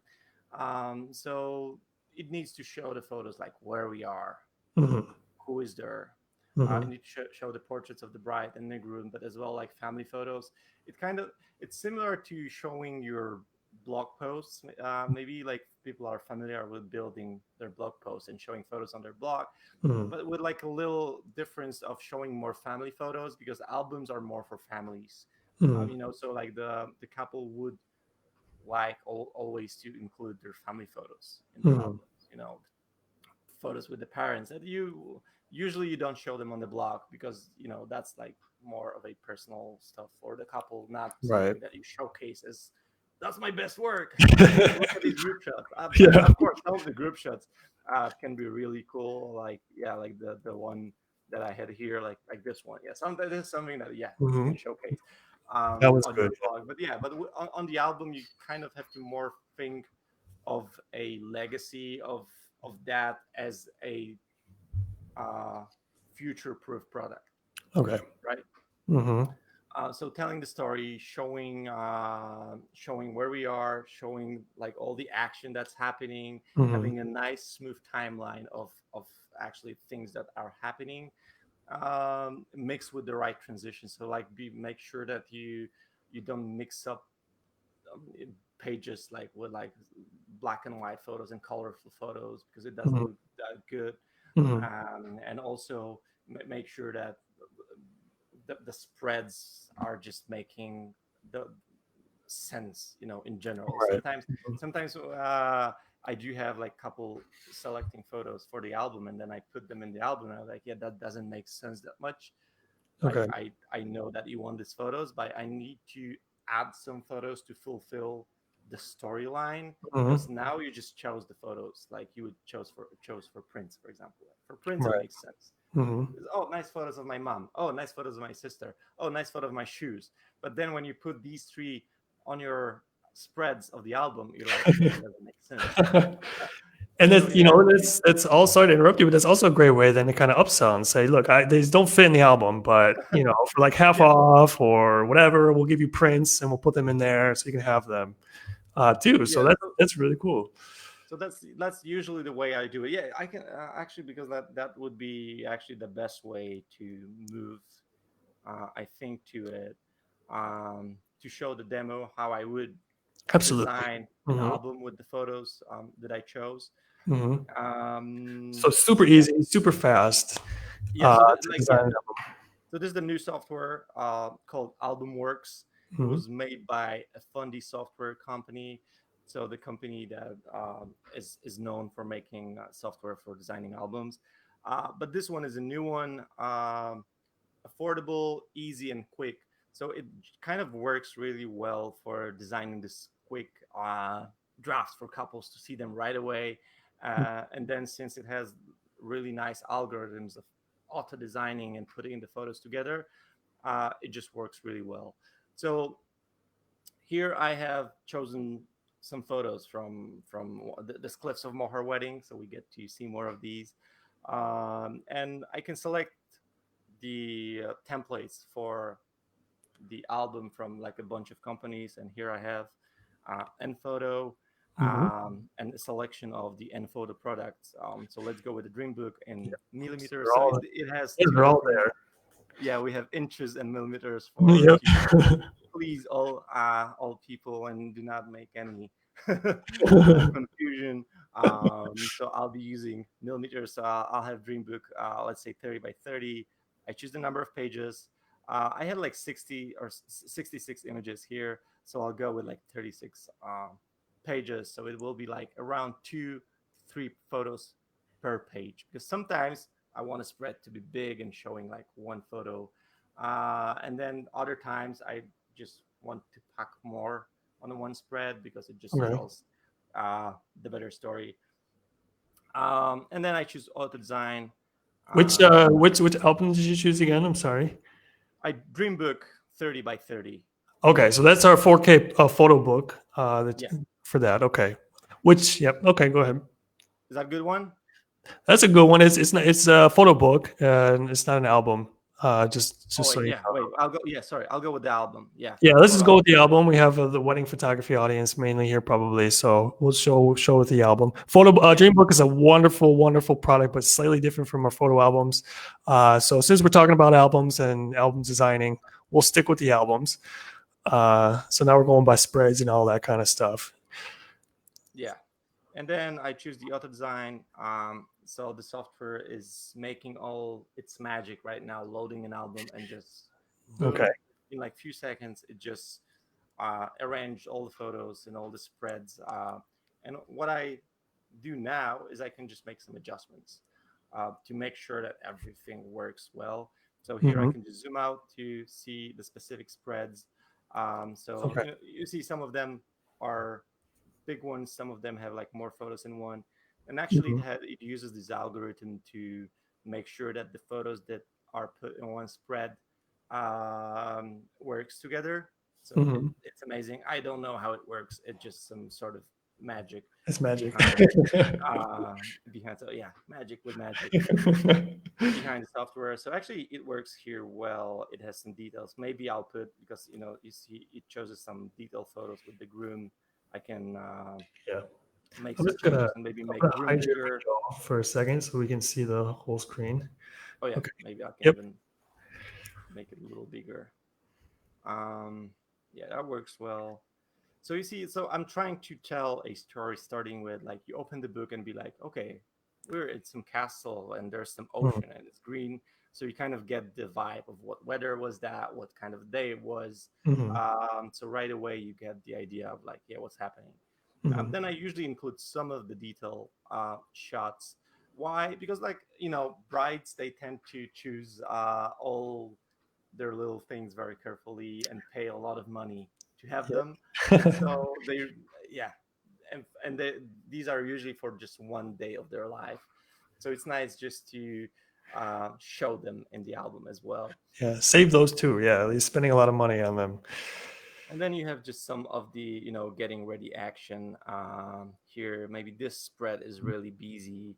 So it needs to show the photos, like where we are, Hmm. who is there. Hmm. It needs to show the portraits of the bride and the groom, but as well like family photos. It kind of it's similar to showing your blog posts. Maybe like people are familiar with building their blog posts and showing photos on their blog, Hmm. but with like a little difference of showing more family photos, because albums are more for families. Hmm. So like the couple would like always to include their family photos in their Hmm. albums. Photos with the parents that you usually you don't show them on the blog, because that's like more of a personal stuff for the couple, not Right. something that you showcase as that's my best work. Look at these group shots. Yeah. Of course, some of the group shots can be really cool, like yeah, like the one that I had here, like this one. Yeah, that is something that yeah you Hmm. can showcase That was on good. your blog. But yeah, but on the album you kind of have to more think of a legacy of that as a uh, future-proof product, Okay. right? Hmm. So telling the story, showing where we are, showing like all the action that's happening, Hmm. having a nice smooth timeline of actually things that are happening, mixed with the right transition. So like make sure that you don't mix up pages like with like black and white photos and colorful photos, because it doesn't Hmm. look that good. Hmm. And also make sure that the spreads are just making the sense, in general. Right. Sometimes I do have like couple selecting photos for the album, and then I put them in the album, and I'm like, yeah, that doesn't make sense that much. Like Okay. I know that you want these photos, but I need to add some photos to fulfill the storyline, Hmm. because now you just chose the photos like you would chose for Prince, for example. For Prince, it Right. makes sense. Hmm. Oh, nice photos of my mom. Oh, nice photos of my sister. Oh, nice photo of my shoes. But then when you put these three on your spreads of the album, you're like, that doesn't make sense. And So that's, here, that's all, sorry to interrupt you, but that's also a great way then to kind of upsell and say, look, these don't fit in the album, but for like half yeah, off or whatever, we'll give you prints and we'll put them in there so you can have them too. So yeah. that's really cool. So that's usually the way I do it. Yeah, I can actually, because that would be actually the best way to move, I think, to it, to show the demo how I would Absolutely. design an Hmm. album with the photos that I chose. Hmm. Um, So super yeah, easy, super fast yeah. So to design an so this is the new software called AlbumWorks. It album. was made by a Fundy software company. So the company that is known for making software for designing albums. But this one is a new one, affordable, easy, and quick. So it kind of works really well for designing this quick drafts for couples to see them right away. And then since it has really nice algorithms of auto designing and putting the photos together, it just works really well. So here I have chosen some photos from the cliffs of Moher wedding, so we get to see more of these, and I can select the templates for the album from like a bunch of companies, and here I have N photo, Hmm. and a selection of the N photo products. So let's go with the Dream Book in So millimeters. they're So all, it has yeah, two they're all different. Yeah, we have inches and millimeters for there. to please all people and do not make any confusion. So I'll be using millimeters. So I'll have Dream Book, let's say 30 by 30. I choose the number of pages. I had like 60 or 66 images here, so I'll go with like 36 pages. So it will be like around 2 3 photos per page, because sometimes I want a spread to be big and showing like one photo, and then other times I just want to pack more on the one spread because it just Okay. tells the better story. And then I choose auto design. Which Um, which album did you choose again? I'm sorry. I Dream Book 30 by 30. Okay, so that's our 4K photo book Yeah, for that. Okay. Which, yep. Okay, go ahead. is that a good one? That's a good one. It's not, it's a photo book and it's not an album. Oh Just so wait, you yeah, know. wait. I'll go. Yeah, sorry. I'll go with the album. Yeah, Yeah, let's just photo go with album. the album. We have the wedding photography audience mainly here probably, so we'll show with the album. Photo Yeah, Dream Book is a wonderful, wonderful product, but slightly different from our photo albums. So since we're talking about albums and album designing, we'll stick with the albums. So now we're going by spreads and all that kind of stuff. yeah. And then I choose the auto design. So the software is making all its magic right now, loading an album and just Okay. boom, in like few seconds, it just arranged all the photos and all the spreads. And what I do now is I can just make some adjustments to make sure that everything works well. So here I Hmm. can just zoom out to see the specific spreads. So Okay. you see some of them are big ones. Some of them have like more photos in one, and actually Hmm. it uses this algorithm to make sure that the photos that are put in one spread works together. So Hmm. it's amazing. I don't know how it works. It's just some sort of magic It's magic. behind behind. So yeah, magic with magic behind the software. So actually, it works here well. It has some details. Maybe I'll put, because you see it shows us some detailed photos with the groom. I can Yeah. make I'm some just gonna changes and maybe I'm make gonna groom hide your bigger. window for a second so we can see the whole screen. Oh yeah, Okay. maybe I can Yep. even make it a little bigger. Um, yeah, that works well. So you see, so I'm trying to tell a story starting with like you open the book and be like, okay, we're in some castle and there's some Mhm. ocean and it's green. so you kind of get the vibe of what weather was that, what kind of day it was. Hmm. So right away you get the idea of like, yeah, what's happening. Hmm. Then I usually include some of the detail shots. Why? Because like, brides, they tend to choose all their little things very carefully and pay a lot of money to have them. Yeah. So they, yeah, and these are usually for just one day of their life. So it's nice just to show them in the album as well. Yeah, save those too. Yeah, he's spending a lot of money on them. And then you have just some of the, getting ready action here. Maybe this spread is really busy.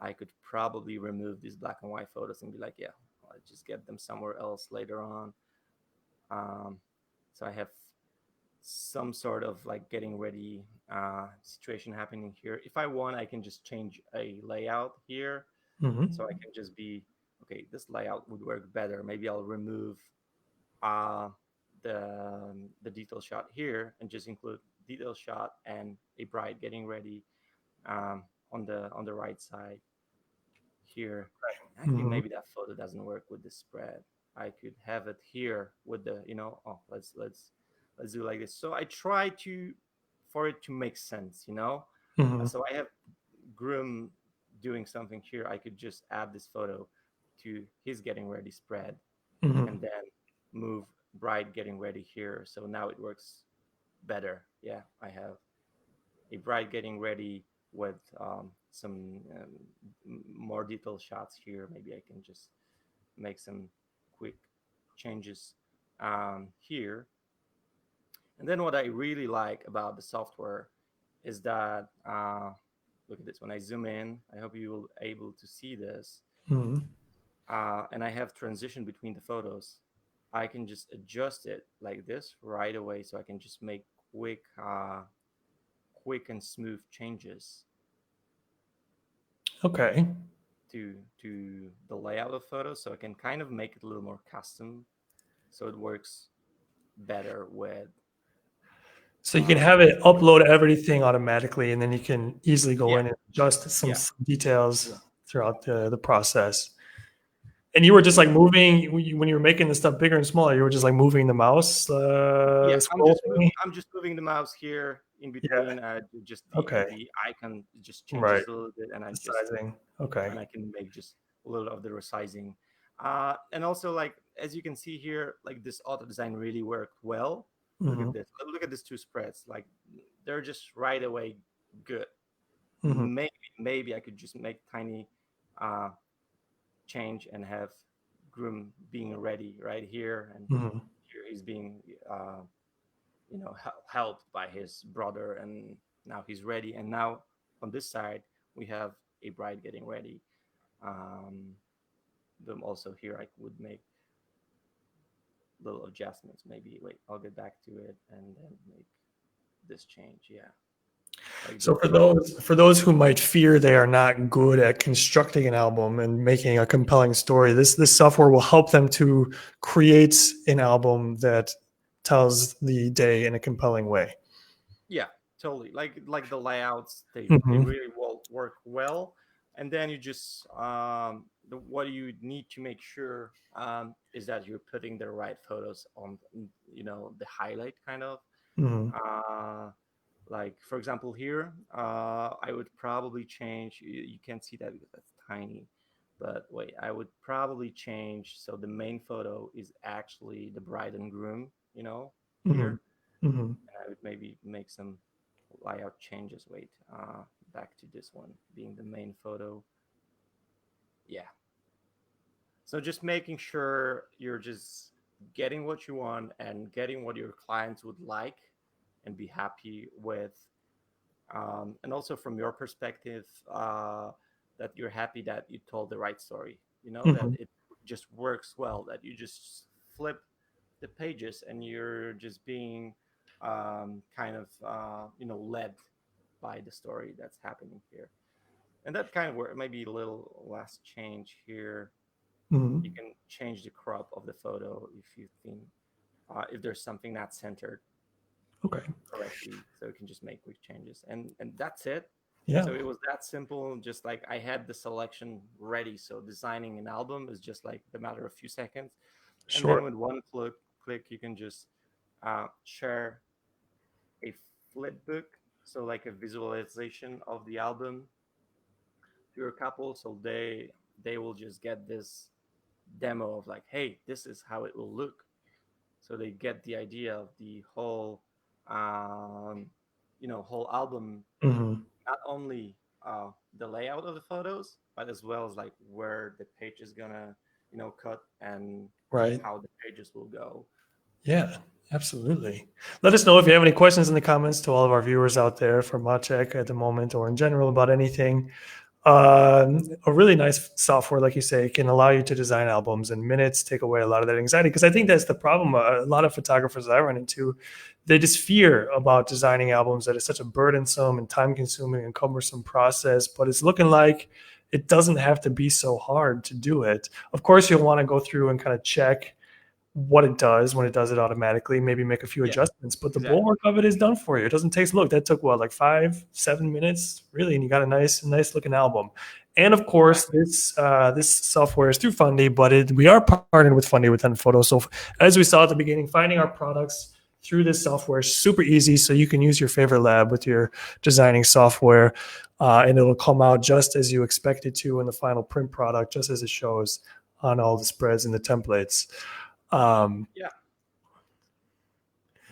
I could probably remove these black and white photos and be like, yeah, I'll just get them somewhere else later on. Um, so I have some sort of like getting ready situation happening here. If I want, I can just change a layout here. Hmm. So I can just be, okay, this layout would work better. Maybe I'll remove uh, the detail shot here and just include detail shot and a bride getting ready on the right side here. Actually, Hmm. maybe that photo doesn't work with the spread. I could have it here with the, oh, let's do like this. So I try to for it to make sense. Hmm. So I have groom doing something here. I could just add this photo to his getting ready spread Hmm. and then move bride getting ready here. So now it works better. Yeah, I have a bride getting ready with some more detailed shots here. Maybe I can just make some quick changes here. And then what I really like about the software is that, look at this, when I zoom in, I hope you will able to see this. Hmm. And I have transition between the photos. I can just adjust it like this right away. So I can just make quick and smooth changes Okay. to the layout of photos, so I can kind of make it a little more custom, so it works better with. So you can have it upload everything automatically, and then you can easily go Yeah, in and adjust some yeah, details throughout the process. And you were just like yeah, moving when you were making the stuff bigger and smaller. You were just like moving the mouse, yeah. scrolling. I'm just moving the mouse here in Yeah. between. Just Okay. the icon just Right. changes a little bit, and The sizing. Okay. I can make just a little of the resizing. And also, like as you can see here, like this auto design really worked well. Look Hmm. at this. Look at these two spreads. Like they're just right away good. Hmm. Maybe I could just make tiny uh, change and have groom being ready right here, and Hmm. here he's being helped by his brother, and now he's ready. And now on this side we have a bride getting ready. Um, then also here I would make little adjustments. Maybe wait, I'll get back to it and then make this change. Yeah, like So this. for those who might fear they are not good at constructing an album and making a compelling story, this software will help them to create an album that tells the day in a compelling way. Yeah, totally. Like the layouts, they Hmm. really will work well. And then you just what you need to make sure is that you're putting the right photos on, the highlight kind of. Hmm. Uh, like for example here, I would probably change. You can't see that because that's tiny. But wait, I would probably change so the main photo is actually the bride and groom, Hmm. here. Hmm. And I would maybe make some layout changes. Wait, back to this one being the main photo. Yeah. So just making sure you're just getting what you want and getting what your clients would like and be happy with. And also from your perspective, that you're happy that you told the right story, that Hmm. it just works well, that you just flip the pages and you're just being kind of led by the story that's happening here. And that kind of where maybe a little last change here. You Hmm. can change the crop of the photo if you think if there's something not centered Okay. correctly, so you can just make quick changes, and that's it. Yeah, So it was that simple. Just like I had the selection ready. So designing an album is just like the matter of a few seconds. And then sure. with one click, you can just share a flip book. So like a visualization of the album to your couple. So they will just get this demo of like, hey, this is how it will look. So they get the idea of the whole, um, whole album, Hmm. not only the layout of the photos, but as well as like where the page is gonna, cut and Right. how the pages will go. Yeah, absolutely. Let us know if you have any questions in the comments to all of our viewers out there for Maciej at the moment or in general about anything. A really nice software, like you say, can allow you to design albums in minutes, take away a lot of that anxiety. Because I think that's the problem. A lot of photographers I run into, they just fear about designing albums that is such a burdensome and time-consuming and cumbersome process. But it's looking like it doesn't have to be so hard to do it. Of course, you'll want to go through and kind of check what it does when it does it automatically, maybe make a few Yeah, adjustments, but the exactly. bulwark of it is done for you. It doesn't take, look, that took what, like 5, 7 minutes, really, and you got a nice looking album. And of course, Exactly. this software is through Fundy, but we are partnered with Fundy with 10 Photos. So as we saw at the beginning, finding our products through this software is super easy. So you can use your favorite lab with your designing software, and it'll come out just as you expect it to in the final print product, just as it shows on all the spreads and the templates. Um, Yeah.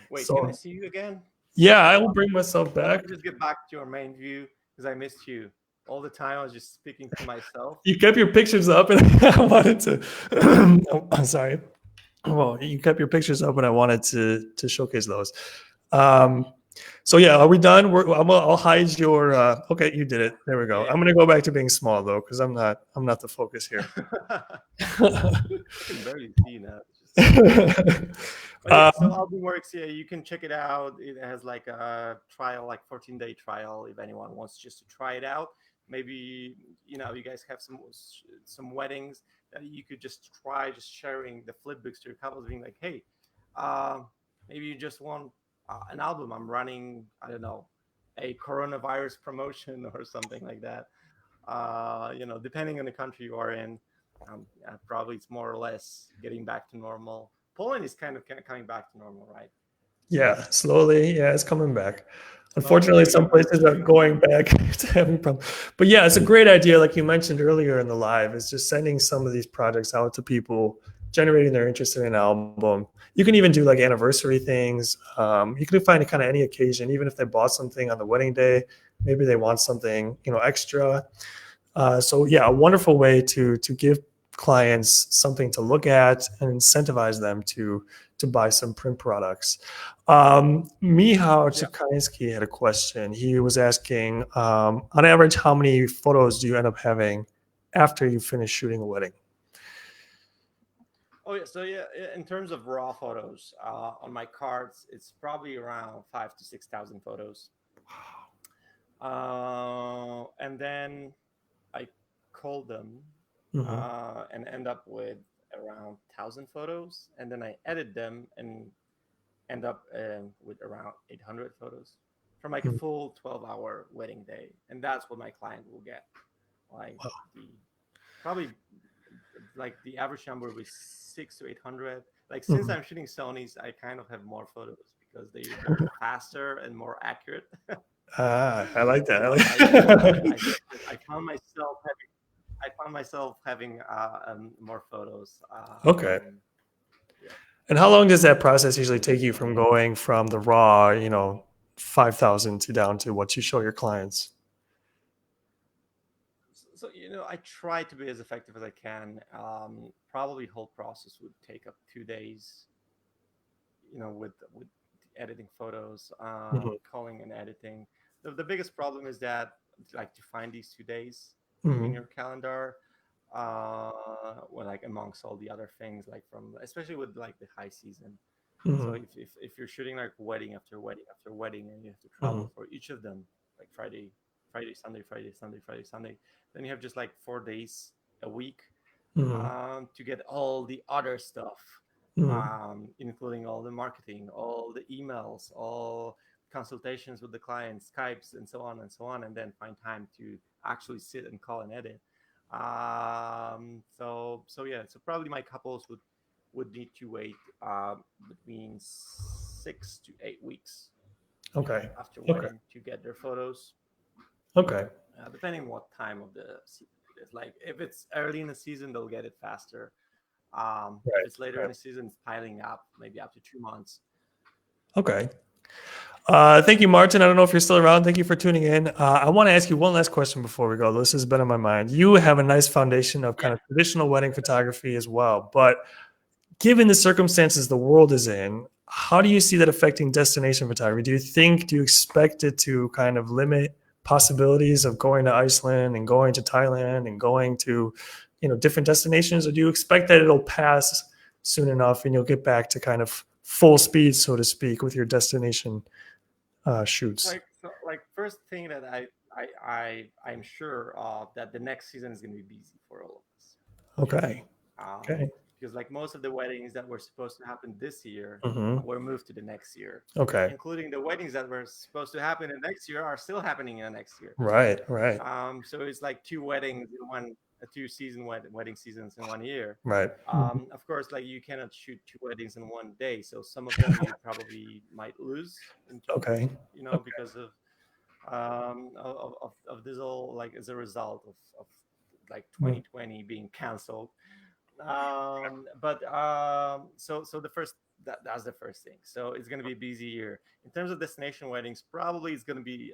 Wait, can I so see you again? yeah, I Uh, will bring myself Let back. me just get back to your main view because I missed you all the time. I was just speaking to myself. You kept your pictures up, and I wanted to. Oh, I'm sorry. Well, you kept your pictures up, and I wanted to showcase those. Um, so yeah, are we done? I'll hide your. Okay, you did it. There we go. Yeah. I'm gonna go back to being small though, because I'm not the focus here. I can barely see now. It's just so big. But yeah, so um, AlbumWorks, yeah, you can check it out. It has like a trial, like 14-day trial, if anyone wants just to try it out. Maybe you guys have some weddings that you could just try just sharing the flipbooks to your couples, being like, hey, uh, maybe you just want an album. I'm running, I don't know, a coronavirus promotion or something like that. Depending on the country you are in, probably it's more or less getting back to normal. Poland is kind of coming back to normal, right? yeah, slowly. Yeah, it's coming back. Unfortunately, Slowly, some but places are surely. going back to having problems. But yeah, it's a great idea, like you mentioned earlier in the live, is just sending some of these projects out to people, generating their interest in an album. You can even do like anniversary things. You can find kind of any occasion, even if they bought something on the wedding day, maybe they want something, extra. So yeah, a wonderful way to give clients something to look at and incentivize them to buy some print products. Mihao Yeah. Chikansky had a question. He was asking, on average, how many photos do you end up having after you finish shooting a wedding? Oh yeah. So yeah, in terms of raw photos, on my cards, it's probably around 5 to 6 thousand photos. And then I call them Hmm. and end up with around 1,000 photos, and then I edit them and end up with around 800 photos from like a full 12-hour wedding day, and that's what my client will get. Like the probably like the average number was 6 to 800. Like since Hmm. I'm shooting Sony's, I kind of have more photos because they're faster and more accurate. I like that. I So like I found myself having more photos. Okay. Yeah. And how long does that process usually take you from going from the raw, 5,000 to down to what you show your clients? So I try to be as effective as I can. Probably whole process would take up 2 days. With editing photos, Hmm. calling and editing. The biggest problem is that like to find these 2 days in Hmm. your calendar, well, like amongst all the other things, like from especially with like the high season. So Hmm. if you're shooting like wedding after wedding after wedding, and you have to Hmm. travel for each of them, like Friday, Sunday, Friday, Sunday, Friday, Sunday, then you have just like 4 days a week Hmm. to get all the other stuff, Hmm. including all the marketing, all the emails, all consultations with the client, Skypes, and so on and so on, and then find time to actually sit and call and edit. So yeah, so probably my couples would need to wait between 6 to 8 weeks Okay. after Okay. wedding to get their photos, Okay. depending on what time of the season it is. Like if it's early in the season, they'll get it faster. If Right. it's later in Right. the season, it's piling up, maybe up to 2 months. Okay. Thank you, Martin. I don't know if you're still around. Thank you for tuning in. I want to ask you one last question before we go. This has been on my mind. You have a nice foundation of kind Yeah. of traditional wedding photography as well, but given the circumstances the world is in, how do you see that affecting destination photography? Do you expect it to kind of limit possibilities of going to Iceland and going to Thailand and going to, different destinations, or do you expect that it'll pass soon enough and you'll get back to kind of full speed, so to speak, with your destination shoots? Like first thing that I'm sure of that the next season is going to be busy for all of us. Okay. Um, Okay. because like most of the weddings that were supposed to happen this year Hmm. were moved to the next year, Okay. including the weddings that were supposed to happen in the next year are still happening in the next year. Right. Right. So it's like two weddings in one, two wedding seasons in 1 year. Right. Mhm. Of course, like you cannot shoot two weddings in one day, so some of them you probably might lose, Okay. Okay. because of this all, like as a result of like Mm. 2020 being canceled. But so the first that's the first thing. So it's going to be a busy year in terms of destination weddings. Probably it's going to be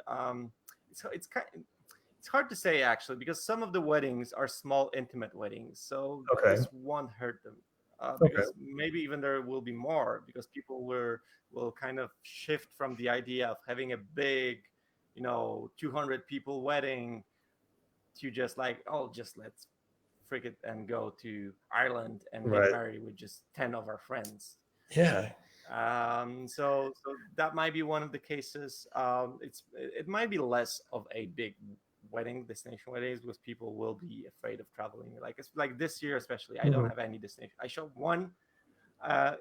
it's hard to say actually, because some of the weddings are small intimate weddings, so Okay. this won't hurt them, Okay. because maybe even there will be more, because people will kind of shift from the idea of having a big 200 people wedding to just like, oh, just let's freak it and go to Ireland and get Right. married with just 10 of our friends. Yeah. So that might be one of the cases. It might be less of a big wedding, destination weddings, because people will be afraid of traveling. Like it's like this year especially, I don't Hmm. have any destination. I shot one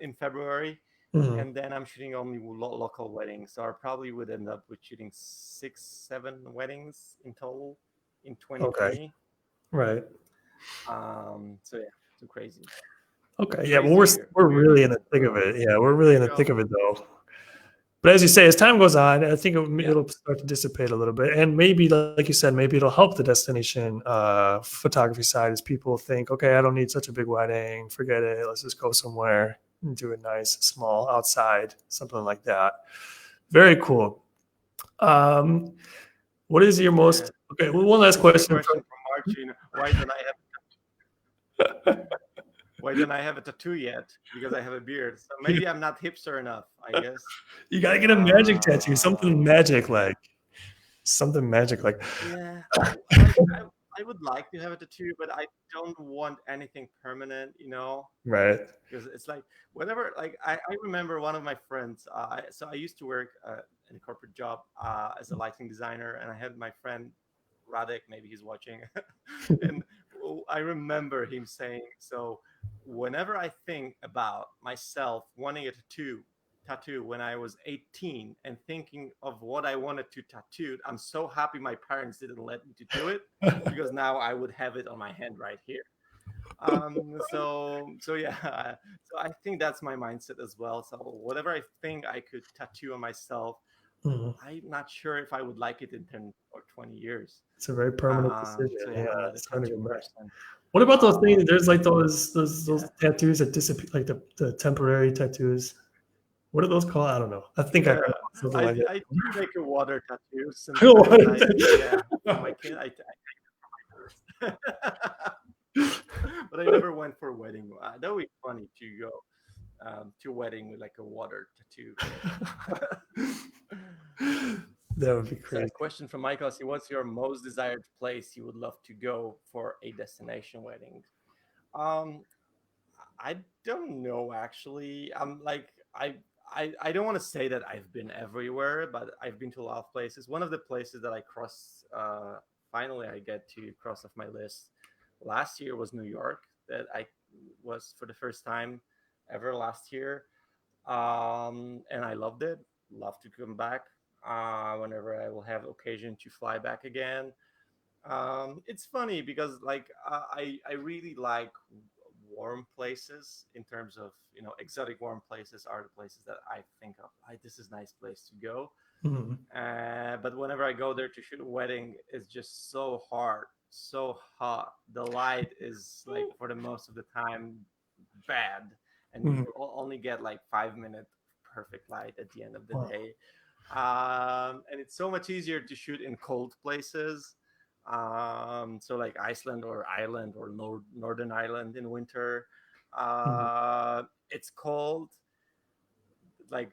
in February, Hmm. and then I'm shooting only local weddings. So I probably would end up with shooting 6, 7 weddings in total in Okay. 2020. Right. So yeah, too crazy. Okay. Yeah. Well, Crazy we're year. we're Weird really in year. the thick of So it. Yeah, we're really in there the you thick go. of it, though. But as you say, as time goes on, I think Yeah. it'll start to dissipate a little bit, and maybe, like you said, maybe it'll help the destination photography side, as people think, okay, I don't need such a big wedding. Forget it. Let's just go somewhere and do it nice, small, outside, something like that. Very cool. Um, what is your Yeah. most okay? Well, one last Another question. question from Martin: why don't I have a tattoo yet? Because I have a beard. So maybe I'm not hipster enough, I guess. You gotta get a magic tattoo, Yeah. something magic like. Yeah. I would like to have a tattoo, but I don't want anything permanent, Right. because it's like whenever, like I remember one of my friends. So I used to work in a corporate job as a lighting designer, and I had my friend Radek. Maybe he's watching, and I remember him saying, "So whenever I think about myself wanting a tattoo when I was 18 and thinking of what I wanted to tattoo, I'm so happy my parents didn't let me to do it, because now I would have it on my hand right here." So yeah, so I think that's my mindset as well. So whatever I think I could tattoo on myself, Mhm. I'm not sure if I would like it in 10 or 20 years. It's a very permanent So decision. yeah, Yeah, I'm not a it's hard to tattoo go back. person. What about those things? Um, There's like those yeah, tattoos that disappear, like the temporary tattoos. What are those called? I don't know. I think I yeah. heard about something like I do make a water tattoo that. sometimes. Yeah, for my kid, I take but I never went for a wedding. That would be funny to go to a wedding with like a water tattoo. That would be So a crazy. question from Michael: See, what's your most desired place you would love to go for a destination wedding? Um, I don't know actually. I'm like I don't want to say that I've been everywhere, but I've been to a lot of places. One of the places that I crossed, finally I get to cross off my list last year was New York. That I was for the first time ever last year, and I loved it. Love to come back. whenever I will have occasion to fly back again. It's funny because like I really like warm places in terms of exotic warm places are the places that I think of. Like, this is a nice place to go. Mhm. But whenever I go there to shoot a wedding, it's just so hard, so hot. The light is like for the most of the time bad, and Mhm. you only get like 5 minute perfect light at the end of the Wow. day. And it's so much easier to shoot in cold places. So like Iceland or Ireland or Northern Ireland in winter. Mhm. It's cold, like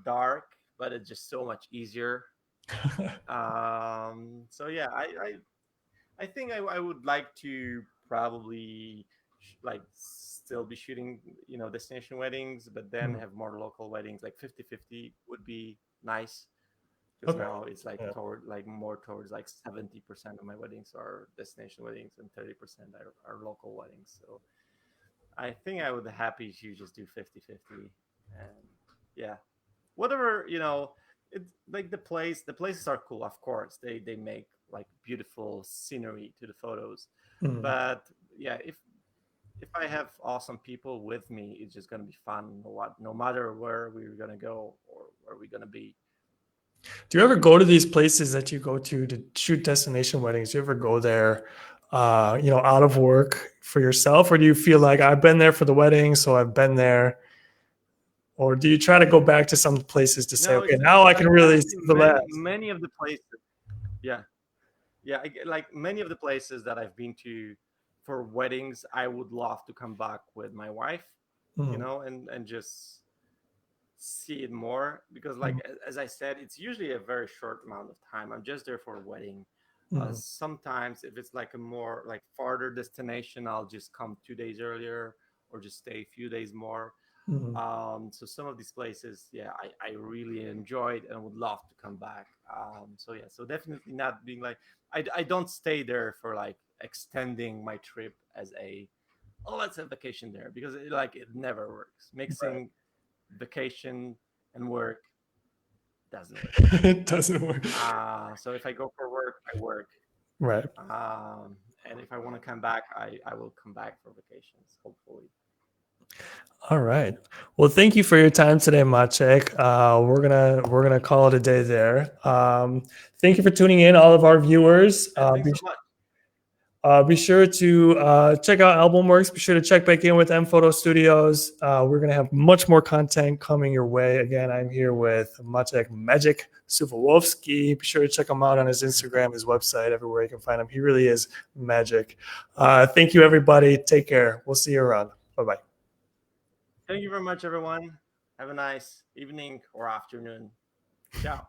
dark, but it's just so much easier. So yeah, I think I would like to probably like still be shooting destination weddings, but then Mhm. have more local weddings. Like 50-50 would be nice, because Okay. now it's like Yeah. toward like more towards like 70% of my weddings are destination weddings and 30% are local weddings. So I think I would be happy to just do 50-50. And yeah, whatever, it's like the places are cool, of course. They make like beautiful scenery to the photos. Mhm. But yeah, if I have awesome people with me, it's just gonna be fun, no matter where we're gonna go or where we're gonna be. Do you ever go to these places that you go to shoot destination weddings? Do you ever go there, out of work for yourself, or do you feel like I've been there for the wedding, so I've been there, or do you try to go back to some places to say, No, okay, it's now I like can really see honestly, the last? many of the places. Yeah, yeah, like many of the places that I've been to for weddings, I would love to come back with my wife, Mhm. and just see it more, because like Mhm. as I said, it's usually a very short amount of time. I'm just there for a wedding. Mhm. Sometimes if it's like a more like farther destination, I'll just come 2 days earlier or just stay a few days more. Mhm. So some of these places, yeah, I really enjoyed and would love to come back. So yeah, so definitely not being like I don't stay there for like extending my trip as a, oh, let's have vacation there, because it never works. Right. Mixing vacation and work doesn't work. It doesn't work. So if I go for work, I work. Right. And if I want to come back, I will come back for vacations, hopefully. All right. Well, thank you for your time today, Maciek. We're gonna call it a day there. Thank you for tuning in, all of our viewers. And thanks so much. Be sure to check out AlbumWorks. Be sure to check back in with M Photo Studios. We're gonna have much more content coming your way. Again, I'm here with Maciej Magic Suwalowski. Be sure to check him out on his Instagram, his website, everywhere you can find him. He really is magic. Thank you, everybody. Take care. We'll see you around. Bye bye. Thank you very much, everyone. Have a nice evening or afternoon. Ciao.